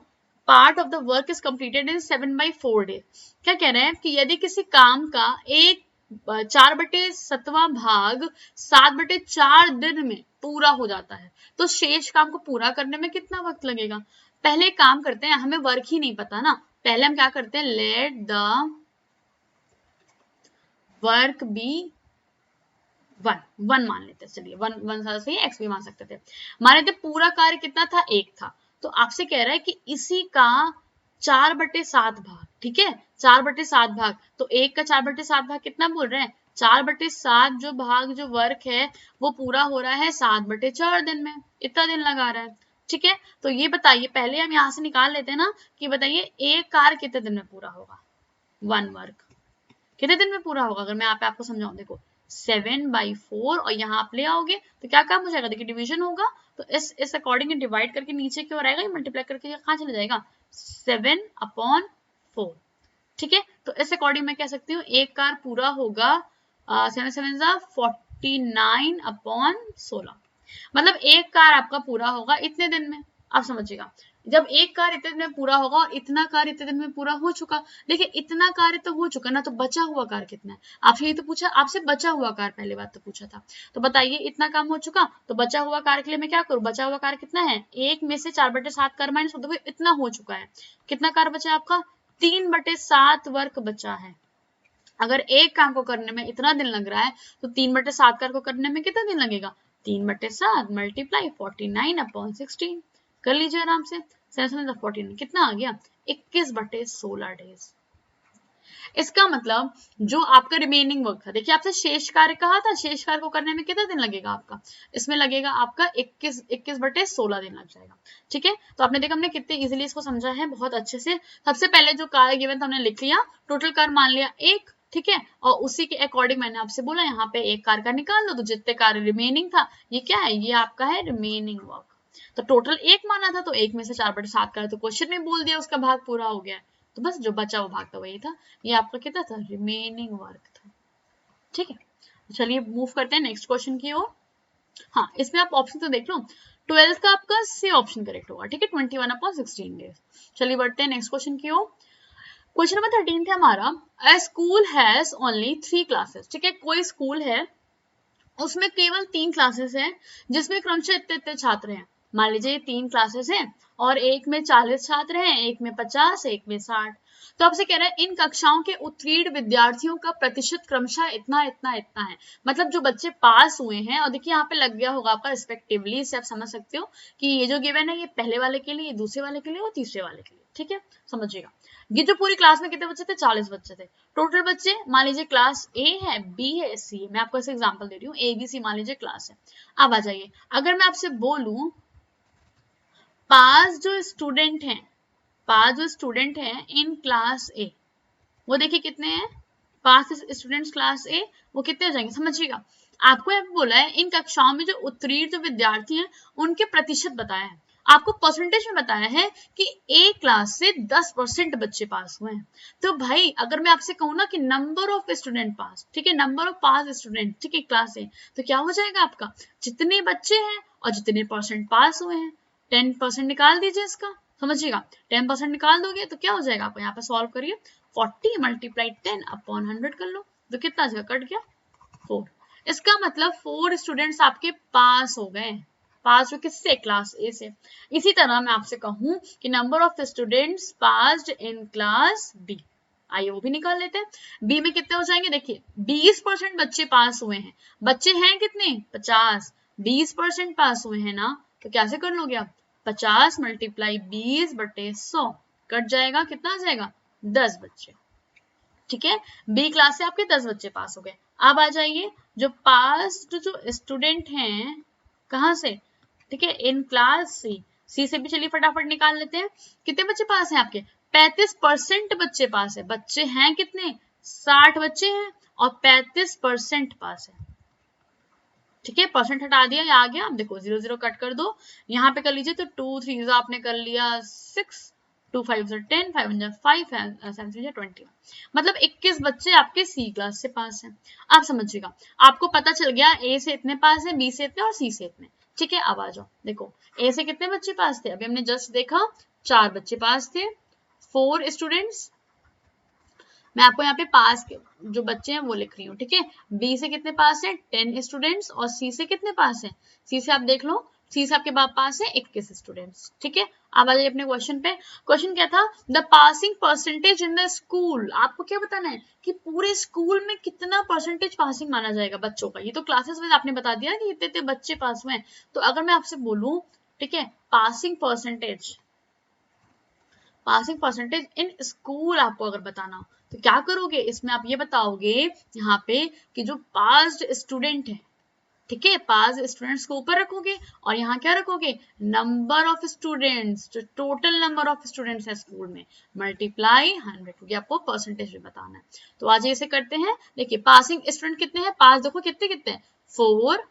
part of the work is completed in 7/4 day, क्या कह रहे हैं कि यदि किसी काम का एक 4/7वां भाग 7/4 दिन में पूरा हो जाता है तो शेष काम को पूरा करने में कितना वक्त लगेगा। पहले काम करते हैं, हमें वर्क ही नहीं पता ना, पहले हम क्या करते हैं, लेट द वर्क बी 1 मान लेते हैं, चलिए 1 ज्यादा सही है, x भी मान सकते थे। मान लेते पूरा कार्य कितना था, 1 था। तो आपसे कह रहा है कि इसी का 4/7 भाग, ठीक है, 4/7 भाग। तो 1 का 4/7 भाग कितना बोल रहे हैं, 4/7 जो भाग जो वर्क है वो पूरा हो रहा है 7/4 दिन में, इतना दिन लगा रहा है। ठीक है, तो ये बताइए, पहले हम यहाँ से निकाल लेते हैं ना कि बताइए एक कार्य कितने दिन में पूरा होगा, 1 वर्क कितने दिन में पूरा होगा। अगर मैं यहाँ पे आपको समझाऊं, देखो 7/4 और यहाँ आप ले आओगे तो क्या काम हो जाएगा, देखिए डिवीजन होगा तो इस अकॉर्डिंग डिवाइड करके नीचे की ओर आएगा, मल्टीप्लाई करके कहाँ चला जाएगा, 7/4। ठीक है, तो इस अकॉर्डिंग मैं कह सकती हूँ एक कार पूरा होगा 7 7 49/16, मतलब एक कार आपका पूरा होगा इतने दिन में। आप समझिएगा, जब एक कार्य इतने दिन में पूरा होगा और इतना कार्य इतने दिन में पूरा हो चुका, देखिए इतना कार्य तो हो चुका ना, तो बचा हुआ कार्य कितना है, आपसे ये तो पूछा, आपसे बचा हुआ कार्य पहले बात तो पूछा था। तो बताइए इतना काम हो चुका, तो बचा हुआ कार्य के लिए मैं क्या करूं, बचा हुआ कार्य कितना है, 1 में से 4/7 कार्य माइनस कर दो, इतना हो चुका है। कितना कार्य बचा है आपका, 3/7 वर्क बचा है। अगर एक काम को करने में इतना दिन लग रहा है तो 3/7 कार्य को करने में कितना दिन लगेगा, 3/7 मल्टीप्लाई 49/16 कर लीजिए आराम से। 7 कितना आ गया, 21/16 डेज। इसका मतलब जो आपका रिमेनिंग वर्क था, देखिए आपसे शेष कार्य कहा था, शेष कार्य को करने में कितना दिन लगेगा आपका, इसमें लगेगा आपका 21/16 दिन लग जाएगा। ठीक है, तो आपने देखा हमने कितने इजीली इसको समझा है, बहुत अच्छे से। सबसे पहले जो कार्य गिवन था हमने लिख लिया, टोटल कार्य मान लिया 1, ठीक है, और उसी के अकॉर्डिंग मैंने आपसे बोला यहाँ पे एक कार्य का निकाल दो, तो जितने कार्य रिमेनिंग था ये क्या है, ये आपका है रिमेनिंग वर्क। तो टोटल 1 माना था, तो 1 में से 4/7 कार्य तो क्वेश्चन में बोल दिया उसका भाग पूरा हो गया, तो बस जो बचा वो भाग था वही था, ये आपका कितना था, रिमेनिंग वर्क था। ठीक है, चलिए मूव करते हैं नेक्स्ट क्वेश्चन की ओर। हाँ, इसमें आप ऑप्शन तो देख लो, 12 का आपका सी ऑप्शन करेक्ट होगा, ठीक है, 21/16 डेज। चलिए बढ़ते हैं नेक्स्ट क्वेश्चन की ओर। क्वेश्चन नंबर 13 था हमारा, अ स्कूल हैज ओनली 3 क्लासेस। ठीक है, कोई स्कूल है उसमें केवल 3 क्लासेस हैं जिसमें क्रमशः इतने इतने छात्र हैं। मान लीजिए 3 क्लासेस हैं और एक में 40 छात्र हैं, एक में 50, एक में 60। तो आपसे कह रहा है इन कक्षाओं के उत्तीर्ण विद्यार्थियों का प्रतिशत क्रमशः इतना इतना इतना है, मतलब जो बच्चे पास हुए हैं। और देखिए यहाँ पे लग गया होगा आपका रिस्पेक्टिवली, इससे आप समझ सकते हो कि ये जो गिवन है ये पहले वाले के लिए, ये दूसरे वाले के लिए और तीसरे वाले के लिए। ठीक है, समझिएगा। ये जो पूरी क्लास में कितने बच्चे थे, 40 बच्चे थे टोटल बच्चे। मान लीजिए क्लास ए है, बी है, सी है, मैं आपको ऐसे एग्जांपल दे रही हूँ, ए बी सी मान लीजिए क्लास है। अब आ जाइए, अगर मैं आपसे बोलूं पास जो स्टूडेंट हैं, पास जो स्टूडेंट हैं इन क्लास ए, वो देखिए कितने हैं, पास स्टूडेंट्स क्लास ए, वो कितने हो जाएंगे, समझिएगा। आपको यहाँ पे बोला है इन कक्षाओं में जो उत्तीर्ण जो विद्यार्थी हैं उनके प्रतिशत बताया है, आपको परसेंटेज में बताया है कि ए क्लास से 10% बच्चे पास हुए हैं। तो भाई अगर मैं आपसे कहूँ ना कि नंबर ऑफ स्टूडेंट पास, ठीक है, नंबर ऑफ पास स्टूडेंट, ठीक है, क्लास ए, तो क्या हो जाएगा आपका, जितने बच्चे हैं और जितने परसेंट पास हुए हैं, 10% निकाल दीजिए इसका, समझिएगा। 10% निकाल दोगे तो क्या हो जाएगा, आपको यहाँ पे सॉल्व करिए, 40 मल्टीप्लाई 10/100 कर लो, तो कितना जगह कट गया, 4। इसका मतलब 4 स्टूडेंट्स आपके पास हो गए, पास हो किससे, क्लास ए से। इसी तरह मैं आपसे कहूं कि number of students passed in class B, आइए वो भी निकाल लेते हैं। बी में कितने हो जाएंगे, देखिए 20% बच्चे पास हुए हैं, बच्चे हैं कितने, 50, 20% पास हुए हैं ना, तो कैसे कर लोगे आप, 50 मल्टीप्लाई 20/100 कट जाएगा, कितना आ जाएगा, 10 बच्चे। ठीक है, बी क्लास से आपके 10 बच्चे पास हो गए। अब आ जाइए, जो पास जो स्टूडेंट हैं कहाँ से, ठीक है, इन क्लास सी, सी से भी चलिए फटाफट निकाल लेते हैं, कितने बच्चे पास हैं आपके, 35% बच्चे पास है। बच्चे हैं कितने, 60 बच्चे हैं और 35% पास है। ठीक है, परसेंट हटा दिया, ये आ गया। अब देखो 0 0 कट कर दो, यहाँ पे कर लीजिए, तो 2 3 आपने कर लिया 6, 2 5 10, 5 1 5, 7 3 20, मतलब 21 बच्चे आपके सी क्लास से पास हैं। आप समझिएगा, आपको पता चल गया ए से इतने पास है, बी से इतने और सी से इतने। ठीक है, अब आ जाओ, देखो ए से कितने बच्चे पास थे, अभी हमने जस्ट देखा 4 बच्चे पास थे, 4 स्टूडेंट्स। मैं आपको यहाँ पे पास के जो बच्चे हैं वो लिख रही हूँ। ठीक है, बी से कितने पास है, 10 स्टूडेंट्स और सी से कितने पास है, सी से आप देख लो सी से आपके पास है 21 स्टूडेंट्स। ठीक है, अब आ जाइए अपने क्वेश्चन पे। क्वेश्चन क्या था, the passing percentage in the school. आपको क्या बताना है कि पूरे स्कूल में कितना परसेंटेज पासिंग माना जाएगा बच्चों का। ये तो क्लासेस वाइज आपने बता दिया कि इतने बच्चे पास हुए हैं। तो अगर मैं आपसे बोलूं, ठीक है, पासिंग परसेंटेज इन स्कूल आपको अगर बताना हो तो क्या करोगे, इसमें आप ये बताओगे यहाँ पे कि जो पास्ड स्टूडेंट है, ठीक है, पास स्टूडेंट्स को ऊपर रखोगे और यहाँ क्या रखोगे, नंबर ऑफ स्टूडेंट्स, जो टोटल नंबर ऑफ स्टूडेंट्स है स्कूल में, मल्टीप्लाई 100, क्योंकि आपको परसेंटेज भी बताना है। तो आज ऐसे करते हैं, देखिए पासिंग स्टूडेंट कितने हैं, पास देखो कितने कितने हैं, 4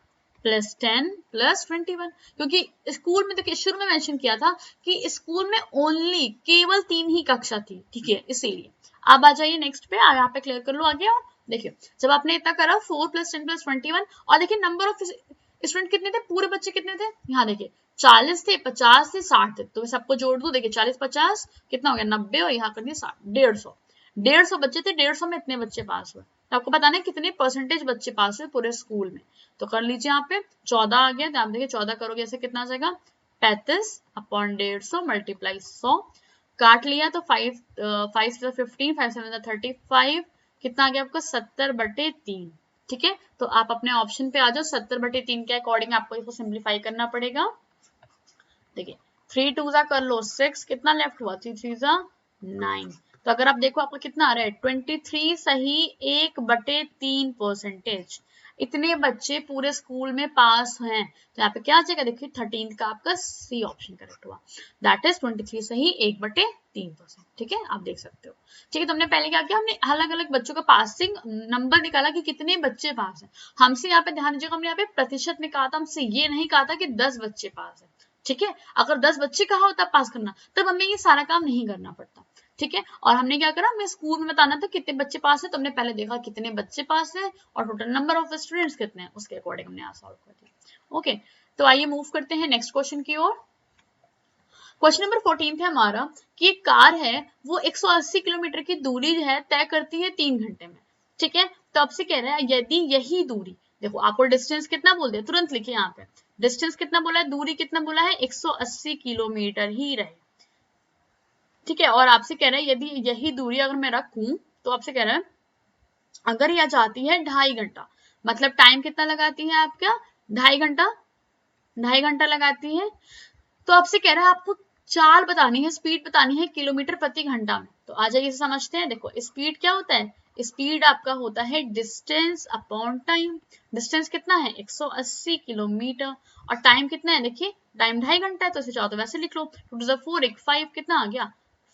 प्लस 10 प्लस 21, क्योंकि स्कूल में देखिए शुरू में मेंशन किया था कि स्कूल में ओनली केवल 3 ही कक्षा थी, ठीक है, इसीलिए। अब आ जाइए नेक्स्ट पे, यहाँ पे क्लियर कर लो आगे। और देखिए जब आपने इतना करा 4 प्लस 10 प्लस 21, और देखिए नंबर ऑफ स्टूडेंट कितने थे, पूरे बच्चे कितने थे, यहाँ देखिए 40 थे, 50 थे, 60 थे, तो मैं सबको जोड़ दूं, देखिए 40 50 कितना हो गया 90, और यहाँ कर दिया 60, 150 बच्चे थे, 150 में इतने बच्चे पास हुए। तो आपको बताना है कितने परसेंटेज बच्चे पास हुए पूरे स्कूल में। तो कर लीजिए यहाँ पे 14 आ गया, तो आप देखिए 14 करोगे ऐसे कितना आ जाएगा, 35 अपॉन 150 मल्टीप्लाई 100, काट लिया तो 5 5 15 5 7 35, कितना आ गया आपको 70/3। ठीक है, तो आप अपने ऑप्शन पे आ जाओ, 70/3 के अकॉर्डिंग आपको इसको सिंप्लीफाई करना पड़ेगा। देखिए 3 2 जा कर लो 6, कितना लेफ्ट हुआ, 3 3 जा 9। तो अगर आप देखो आपको कितना आ रहा है 23 सही 1/3 परसेंटेज, इतने बच्चे पूरे स्कूल में पास हैं। तो यहाँ पे क्या आ जाएगा, देखिए 13 का आपका सी ऑप्शन करेक्ट हुआ, दैट इज 23 सही 1/3%। ठीक है, आप देख सकते हो। ठीक है, तो हमने पहले क्या किया, हमने अलग अलग बच्चों का पासिंग नंबर निकाला कि कितने बच्चे पास हैं। हमसे यहाँ पे ध्यान दीजिएगा, हमने यहाँ पे प्रतिशत में कहा था, हमसे ये नहीं कहा था कि 10 बच्चे पास है। ठीक है, अगर 10 बच्चे कहा होता पास करना, तब हमें ये सारा काम नहीं करना पड़ता। ठीक है, और हमने क्या करा, हमें स्कूल में बताना था कितने बच्चे पास है, तो हमने पहले देखा कितने बच्चे पास है और टोटल नंबर ऑफ स्टूडेंट्स कितने हैं, उसके अकॉर्डिंग हमने सॉल्व कर दिया। ओके, तो आइए मूव करते हैं नेक्स्ट क्वेश्चन की ओर। क्वेश्चन नंबर 14 है हमारा कि एक कार है वो 180 किलोमीटर की दूरी जो है तय करती है 3 घंटे में। ठीक है, तो आपसे कह रहा है यदि यही दूरी, देखो आपको डिस्टेंस कितना बोल दिया, तुरंत लिखिए यहाँ पे डिस्टेंस कितना बोला है, दूरी कितना बोला है, 180 किलोमीटर ही रहे। ठीक है, और आपसे कह रहा है यदि यही दूरी अगर मैं रखूं, तो आपसे कह रहा है अगर यह जाती है 2.5 घंटा, मतलब टाइम कितना लगाती है आपका, 2.5 घंटा, 2.5 घंटा लगाती है। तो आपसे कह रहा है आपको चाल बतानी है, स्पीड बतानी है किलोमीटर प्रति घंटा में। तो आ जाइए इसे समझते हैं। देखो स्पीड क्या होता है, स्पीड आपका होता है डिस्टेंस अपॉन टाइम। डिस्टेंस कितना है 180 किलोमीटर, और टाइम कितना है, देखिए टाइम 2.5 घंटा है, तो इसे चाहो तो वैसे लिख लो, 2 टू 4 1 5, कितना आ गया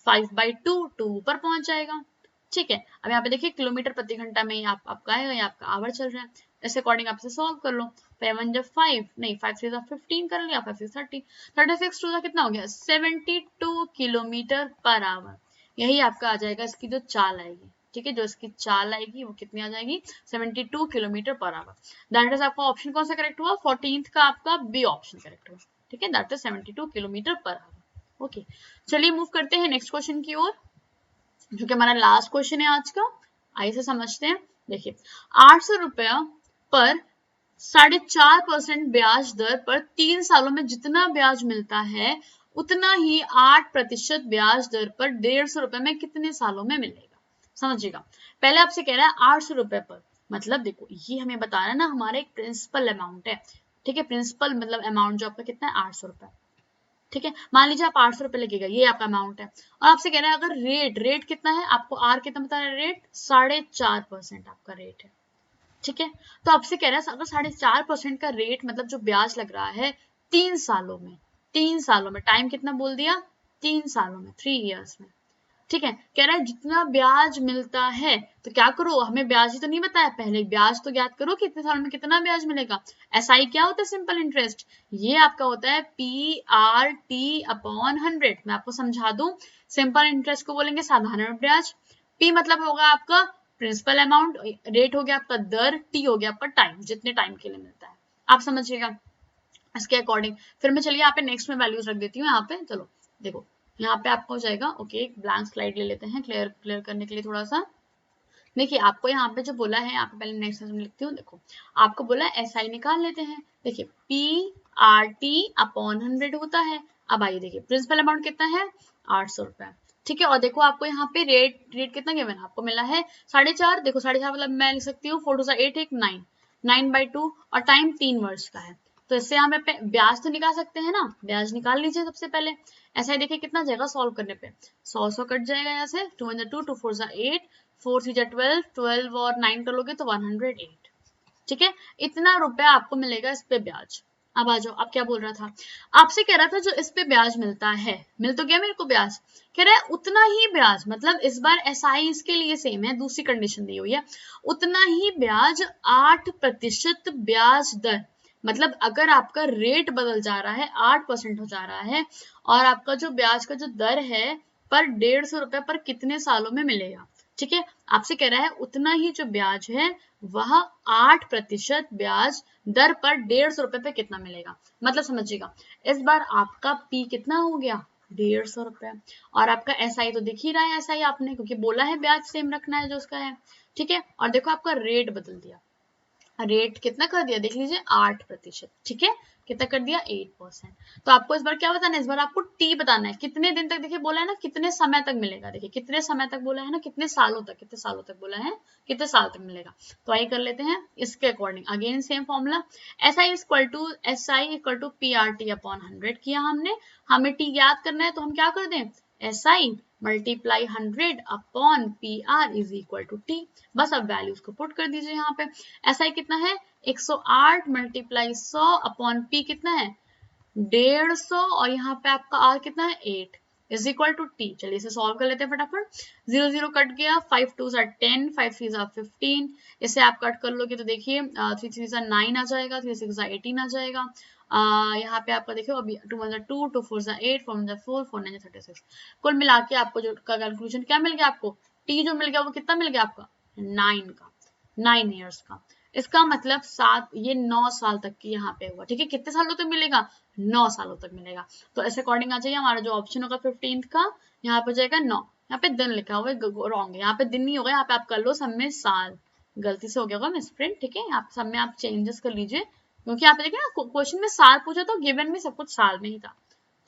5/2, 2 ऊपर पहुंच जाएगा। ठीक है, अब यहाँ पे देखिए किलोमीटर प्रति घंटा में आपका है, आपका आवर चल रहा है, इस अकॉर्डिंग आप इसे सॉल्व कर लो। 5 1 5 नहीं, 5 3 15 कर लिया, 5 6 30, 36 टू कितना हो गया 72 किलोमीटर पर आवर। यही आपका आ जाएगा इसकी जो चाल आएगी। ठीक है, जो इसकी चाल आएगी वो कितनी आ जाएगी 72 kilometre per hour. That is आपका ऑप्शन कौन सा करेक्ट हुआ, 14th का आपका बी ऑप्शन करेक्ट हुआ। ठीक है, that is 72 kilometre per hour. Okay, चलिए मूव करते हैं नेक्स्ट क्वेश्चन की ओर, जो कि हमारा लास्ट क्वेश्चन है आज का। आइए से समझते हैं। देखिए 800 रुपया पर 4.5% ब्याज दर पर 3 सालों में जितना ब्याज मिलता है, उतना ही 8% ब्याज दर पर 150 रुपए में कितने सालों में मिलेगा। समझिएगा, पहले आपसे कह रहा है 800 रुपए पर, मतलब देखो ये हमें बता रहा है ना, हमारा एक प्रिंसिपल अमाउंट है। ठीक है, प्रिंसिपल मतलब अमाउंट जो आपका कितना है 800 रुपए। ठीक है, मान लीजिए आप 800 रुपए लगेगा, ये आपका अमाउंट है, और आपसे कह रहा है अगर रेट कितना है, आपको आर कितना बता रहा है, रेट 4.5% आपका रेट है। ठीक है, तो आपसे कह रहा है अगर 4.5% का रेट मतलब जो ब्याज लग रहा है 3 सालों में टाइम कितना बोल दिया 3 सालों में, 3 years में। ठीक है, कह रहा है जितना ब्याज मिलता है, तो क्या करो, हमें ब्याज ही तो नहीं बताया, पहले ब्याज तो ज्ञात करो कि इतने साल में कितना ब्याज मिलेगा। एसआई क्या होता है, सिंपल इंटरेस्ट, ये आपका होता है PRT/100। मैं आपको समझा दूं, सिंपल इंटरेस्ट को बोलेंगे साधारण ब्याज, पी मतलब होगा आपका प्रिंसिपल अमाउंट, रेट हो गया आपका दर, टी हो गया आपका टाइम, जितने टाइम के लिए मिलता है। आप समझिएगा इसके अकॉर्डिंग। फिर मैं चलिए यहाँ पे नेक्स्ट में वैल्यूज रख देती हूँ यहाँ पे। चलो देखो यहाँ पे आपको हो जाएगा, ओके एक ब्लैंक स्लाइड ले लेते हैं क्लियर करने के लिए थोड़ा सा। देखिए आपको यहाँ पे जो बोला है, यहाँ पे पहले नेक्स्ट में लिखती हूँ, देखो आपको बोला SI निकाल लेते हैं। देखिए PRT अपॉन 100 होता है। अब आइए देखिए प्रिंसिपल अमाउंट कितना है, 800 रुपए। ठीक है, और देखो आपको यहाँ पे रेट कितना गिवन है, आपको मिला है 4.5। देखो 4.5 मतलब मैं लिख सकती हूँ 4 2 8 1 9, 9/2 और टाइम 3 वर्ष का है। तो इससे हमें ब्याज तो निकाल सकते हैं ना, ब्याज निकाल लीजिए सबसे पहले। ऐसा ही देखिए कितना जाएगा सॉल्व करने पे, 100 कट जाएगा यहाँ से, 2 1 2 2 4 8, 4 3 12, 12 और 9 कर लोगे तो 108। ठीक है, इतना रुपया आपको मिलेगा इस पे ब्याज। अब आ जाओ, अब क्या बोल रहा था, आपसे कह रहा था जो इस पे ब्याज मिलता है, मिल तो गया मेरे को ब्याज, कह रहा है उतना ही ब्याज, मतलब इस बार SI इसके लिए सेम है, दूसरी कंडीशन दी हुई है, उतना ही ब्याज 8% ब्याज दर, मतलब अगर आपका रेट बदल जा रहा है, 8% हो जा रहा है, और आपका जो ब्याज का जो दर है पर 150 रुपए पर कितने सालों में मिलेगा। ठीक है, आपसे कह रहा है उतना ही जो ब्याज है वह 8% ब्याज दर पर 150 रुपए पे कितना मिलेगा। मतलब समझिएगा, इस बार आपका P कितना हो गया, 150 रुपए, और आपका SI तो दिख ही रहा है, SI आपने क्योंकि बोला है ब्याज सेम रखना है जो उसका है। ठीक है, और देखो आपका रेट बदल दिया, रेट कितना कर दिया देख लीजिए, 8%। ठीक है, कितना कर दिया, 8%। तो आपको इस बार क्या बताना है, इस बार आपको टी बताना है, कितने दिन तक, देखिए बोला है ना कितने समय तक मिलेगा, देखिए कितने समय तक बोला है ना, कितने सालों तक, कितने सालों तक बोला है, कितने साल तक मिलेगा। तो आइए कर लेते हैं इसके according, again same formula, SI equal to PRT upon 100 किया हमने, हमें टी याद करना है तो हम क्या कर दें, SI multiply 100 upon PR is equal to t. बस अब वैल्यूज को पुट कर दीजिए यहाँ पे, SI कितना है 108 मल्टीप्लाई 100 अपॉन P कितना है 150, और यहाँ पे आपका R कितना है 8 इज इक्वल टू टी। चलिए इसे सॉल्व कर लेते हैं फटाफट, 0 0 कट गया, 5 2 10, 5 3 15, इसे आप कट कर लोगे तो देखिए 3 3 9 आ जाएगा, 3 6 18 आ जाएगा। यहाँ पे आपका देखो अभी 2 1 2, 2 4 8, 4 1 4, 4 9 36, कुल मिला के आपको जो का कैलकुलेशन क्या मिल गया, आपको टी जो मिल गया वो कितना मिल गया आपका 9 का, 9 ईयर्स का। इसका मतलब 7, ये 9 साल तक की यहाँ पे हुआ। ठीक है, कितने सालों तक मिलेगा, 9 सालों तक मिलेगा। तो ऐसे अकॉर्डिंग आ जाइए, हमारा जो ऑप्शन होगा 15th का, यहाँ पे जाएगा 9, यहाँ पे दिन लिखा हुआ है रॉन्ग है, यहाँ पे दिन नहीं होगा, यहाँ पे आप कर लो सब में साल, गलती से हो गया होगा मिसप्रिंट। ठीक है, आप सब में आप चेंजेस कर लीजिए, क्योंकि यहाँ पे देखिए ना क्वेश्चन में साल पूछा तो गिवन में सब कुछ साल में ही था।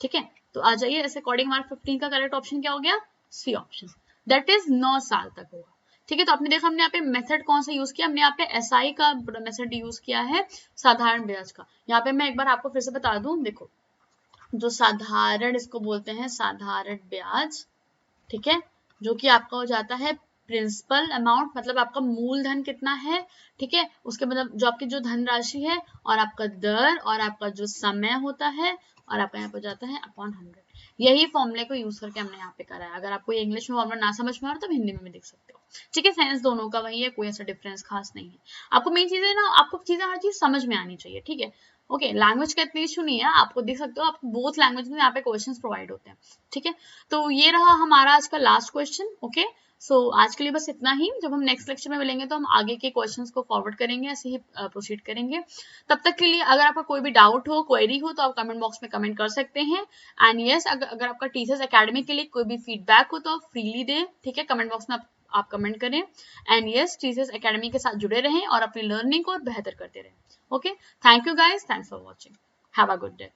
ठीक है, तो आ जाइए ऐसे अकॉर्डिंग हमारा 15 का करेक्ट ऑप्शन क्या हो गया, सी ऑप्शन, दैट इज 9 साल तक होगा। ठीक है, तो आपने देखा हमने यहाँ पे मेथड कौन सा यूज किया, हमने यहाँ पे SI का मेथड यूज किया है, साधारण ब्याज का। यहाँ पे मैं एक बार आपको फिर से बता दूं, देखो जो साधारण, इसको बोलते हैं साधारण ब्याज। ठीक है, जो कि आपका हो जाता है प्रिंसिपल अमाउंट, मतलब आपका मूलधन कितना है। ठीक है, उसके मतलब जो आपकी जो धनराशि है, और आपका दर, और आपका जो समय होता है, और आपका यहाँ पे जाता है अपॉन 100। यही फॉर्मूले को यूज करके हमने यहाँ पे करा है। अगर आपको इंग्लिश में फॉर्मूला ना समझ में आ रहा तो हिंदी में भी देख सकते हो। ठीक है, साइंस दोनों का वही है, कोई ऐसा डिफरेंस खास नहीं है। आपको मेन चीज है ना, आपको चीजें हर चीज समझ में आनी चाहिए। ठीक है, ओके, लैंग्वेज का इतना इशू नहीं है, आपको देख सकते हो, आपको बोथ लैंग्वेज में यहाँ पे क्वेश्चंस प्रोवाइड होते हैं। ठीक है, तो ये रहा हमारा आज का लास्ट क्वेश्चन। ओके, सो आज के लिए बस इतना ही, जब हम नेक्स्ट लेक्चर में मिलेंगे तो हम आगे के क्वेश्चंस को फॉरवर्ड करेंगे, ऐसे ही प्रोसीड करेंगे। तब तक के लिए अगर आपका कोई भी डाउट हो, क्वेरी हो, तो आप कमेंट बॉक्स में कमेंट कर सकते हैं। एंड यस, अगर आपका टीचर्स एकेडमी के लिए कोई भी फीडबैक हो तो आप फ्रीली दें। ठीक है, कमेंट बॉक्स में आप कमेंट करें। एंड यस, टीचर्स एकेडमी के साथ जुड़े रहें और अपनी लर्निंग को और बेहतर करते रहें। Okay, thank you guys, thanks for watching, have a good day.